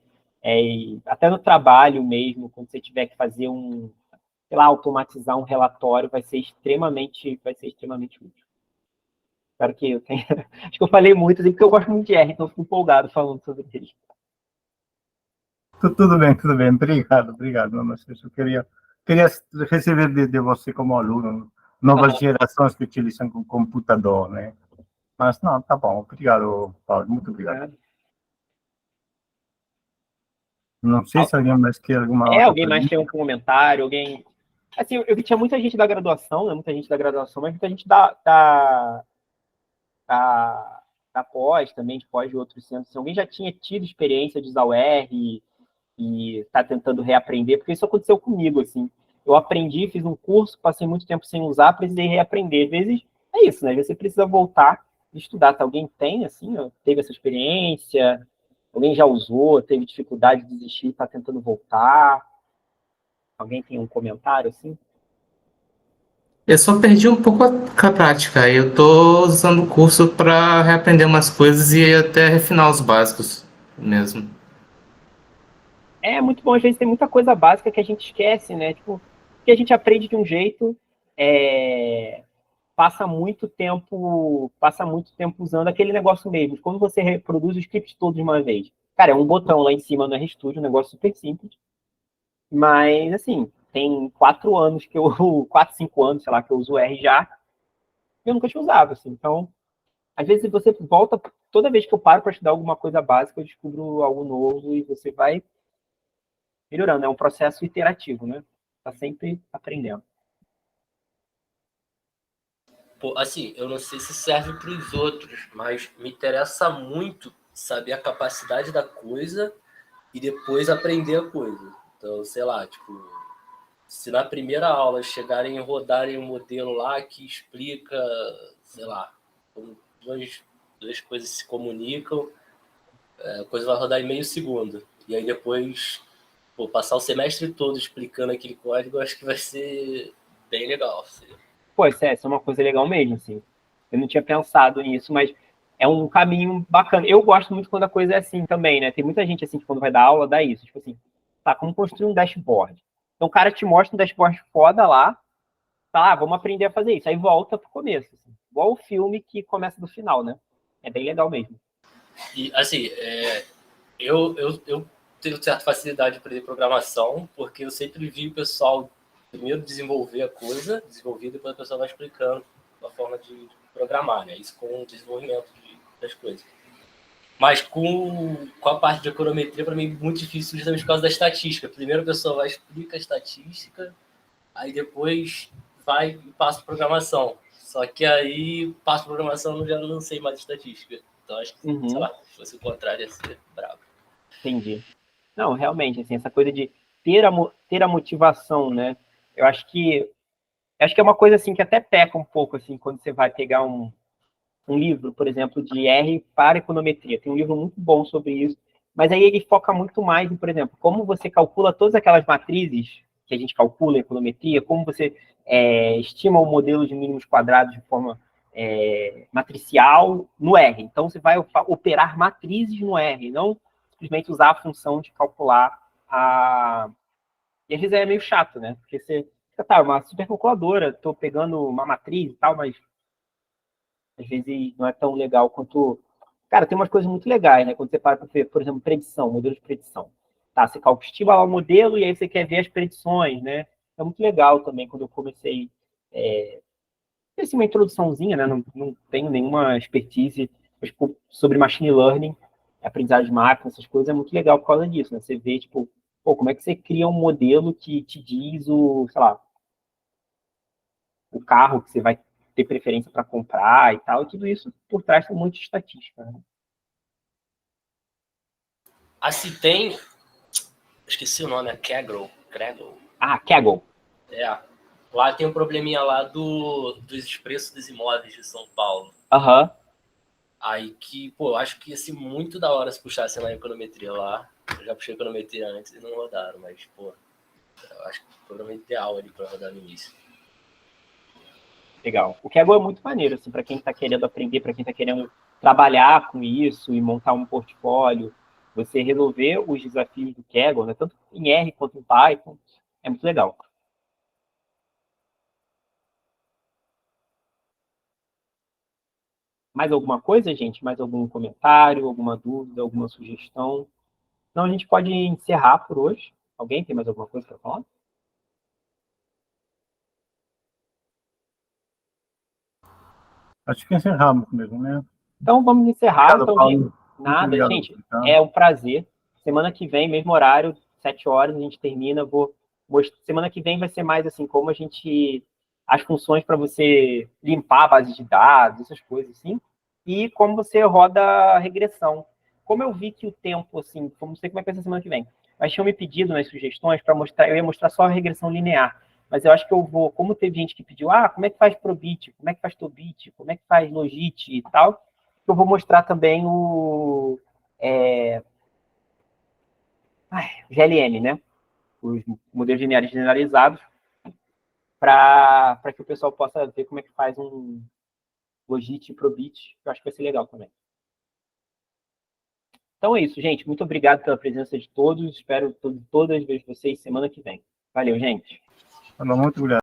até no trabalho mesmo, quando você tiver que fazer sei lá, automatizar um relatório, vai ser extremamente útil. Espero que eu tenha... Acho que eu falei muito, assim, porque eu gosto muito de R, então eu fico empolgado falando sobre ele. Tudo bem, tudo bem. Obrigado. Não sei se eu queria receber de você como aluno novas gerações que utilizam o computador, né? Mas não, tá bom. Obrigado, Paulo. Muito obrigado. Não sei se alguém mais quer alguma outra alguém mais pergunta. tem um comentário, alguém... Assim, eu vi que tinha muita gente da graduação, né? Muita gente da graduação, mas muita gente da pós também, de pós de outros centros. Se alguém já tinha tido experiência de usar o R e está tentando reaprender, porque isso aconteceu comigo, assim. Eu aprendi, fiz um curso, passei muito tempo sem usar, precisei reaprender. Às vezes é isso, né? Às vezes você precisa voltar e estudar. Se alguém tem, assim, teve essa experiência, alguém já usou, teve dificuldade de desistir, está tentando voltar. Alguém tem um comentário, assim? Eu só perdi um pouco a prática. Eu tô usando o curso para reaprender umas coisas e até refinar os básicos mesmo. É muito bom, às vezes tem muita coisa básica que a gente esquece, né? Tipo, que a gente aprende de um jeito, passa muito tempo usando aquele negócio mesmo. Quando você reproduz o script todo de uma vez, cara, é um botão lá em cima no RStudio, um negócio super simples, mas, assim, tem 4 anos que eu... 4, 5 anos, sei lá, que eu uso o R já, e eu nunca tinha usado, assim. Então, às vezes você volta... Toda vez que eu paro para estudar alguma coisa básica, eu descubro algo novo e você vai melhorando. É um processo iterativo, né? Tá sempre aprendendo. Pô, assim, eu não sei se serve para os outros, mas me interessa muito saber a capacidade da coisa e depois aprender a coisa. Então, sei lá, tipo, se na primeira aula chegarem e rodarem um modelo lá que explica, sei lá, como duas coisas se comunicam, a coisa vai rodar em meio segundo. E aí depois, passar o semestre todo explicando aquele código, eu acho que vai ser bem legal. Assim. Pô, isso é uma coisa legal mesmo, assim. Eu não tinha pensado nisso, mas é um caminho bacana. Eu gosto muito quando a coisa é assim também, né? Tem muita gente, assim, que quando vai dar aula, dá isso. Tipo assim, tá, como construir um dashboard? Então o cara te mostra um dashboard foda lá, tá, vamos aprender a fazer isso. Aí volta pro começo, assim. Igual o filme que começa do final, né? É bem legal mesmo. E, assim, eu tenho certa facilidade de aprender programação, porque eu sempre vi o pessoal primeiro desenvolver a coisa, depois o pessoal vai explicando a forma de programar, né? Isso com o desenvolvimento das coisas. Mas com a parte de econometria, para mim, é muito difícil justamente por causa da estatística. Primeiro o pessoal vai explicar a estatística, aí depois vai e passa para programação. Só que aí passa para programação eu já não sei mais estatística. Então acho que, sei lá, se fosse o contrário, ia ser bravo. Entendi. Não, realmente, assim, essa coisa de ter a motivação, né? Eu acho que é uma coisa, assim, que até peca um pouco, assim, quando você vai pegar um livro, por exemplo, de R para econometria. Tem um livro muito bom sobre isso, mas aí ele foca muito mais em, por exemplo, como você calcula todas aquelas matrizes que a gente calcula em econometria, como você estima o modelo de mínimos quadrados de forma matricial no R. Então, você vai operar matrizes no R, não simplesmente usar a função de calcular a... E às vezes é meio chato, né? Porque você tá, uma supercalculadora, estou pegando uma matriz e tal, mas às vezes não é tão legal quanto... Cara, tem umas coisas muito legais, né? Quando você para ver, por exemplo, predição, modelo de predição. Tá, você estima lá o modelo e aí você quer ver as predições, né? É muito legal também quando eu comecei... Assim, uma introduçãozinha, né? Não tenho nenhuma expertise mas, tipo, sobre machine learning, aprendizagem de máquina, essas coisas, é muito legal por causa disso, né? Você vê, tipo, pô, como é que você cria um modelo que te diz sei lá, o carro que você vai ter preferência para comprar e tal, e tudo isso por trás tem muita estatística, né? Assim, tem... Esqueci o nome, é Kaggle. Ah, Kaggle. Lá tem um probleminha lá dos preços dos imóveis de São Paulo. Aham. Aí que, pô, acho que ia ser muito da hora se puxasse na econometria lá. Eu já puxei econometria antes e não rodaram, mas, pô, eu acho que o programa ideal ali para rodar no início. Legal. O Kaggle é muito maneiro, assim, para quem está querendo aprender, para quem está querendo trabalhar com isso e montar um portfólio, você resolver os desafios do Kaggle, né, tanto em R quanto em Python, é muito legal. Mais alguma coisa, gente? Mais algum comentário, alguma dúvida, alguma sugestão? Então, a gente pode encerrar por hoje. Alguém tem mais alguma coisa para falar? Acho que encerramos mesmo, né? Então, vamos encerrar. Obrigado, Então, Paulo. gente, nada, Obrigado, gente, tá? é um prazer. Semana que vem, mesmo horário, 7 horas, a gente termina. Semana que vem vai ser mais assim, como a gente... As funções para você limpar a base de dados, essas coisas assim. E como você roda a regressão. Como eu vi que o tempo, assim, vamos ver como é que vai ser semana que vem. Mas tinham me pedido nas sugestões para mostrar, eu ia mostrar só a regressão linear. Mas eu acho que eu vou, como teve gente que pediu, como é que faz Probit, como é que faz Tobit, como é que faz Logit e tal, eu vou mostrar também o GLM, né? Os modelos lineares generalizados, para que o pessoal possa ver como é que faz um Logit e Probit, que eu acho que vai ser legal também. Então é isso, gente. Muito obrigado pela presença de todos. Espero todas as vezes vocês semana que vem. Valeu, gente. Muito obrigado.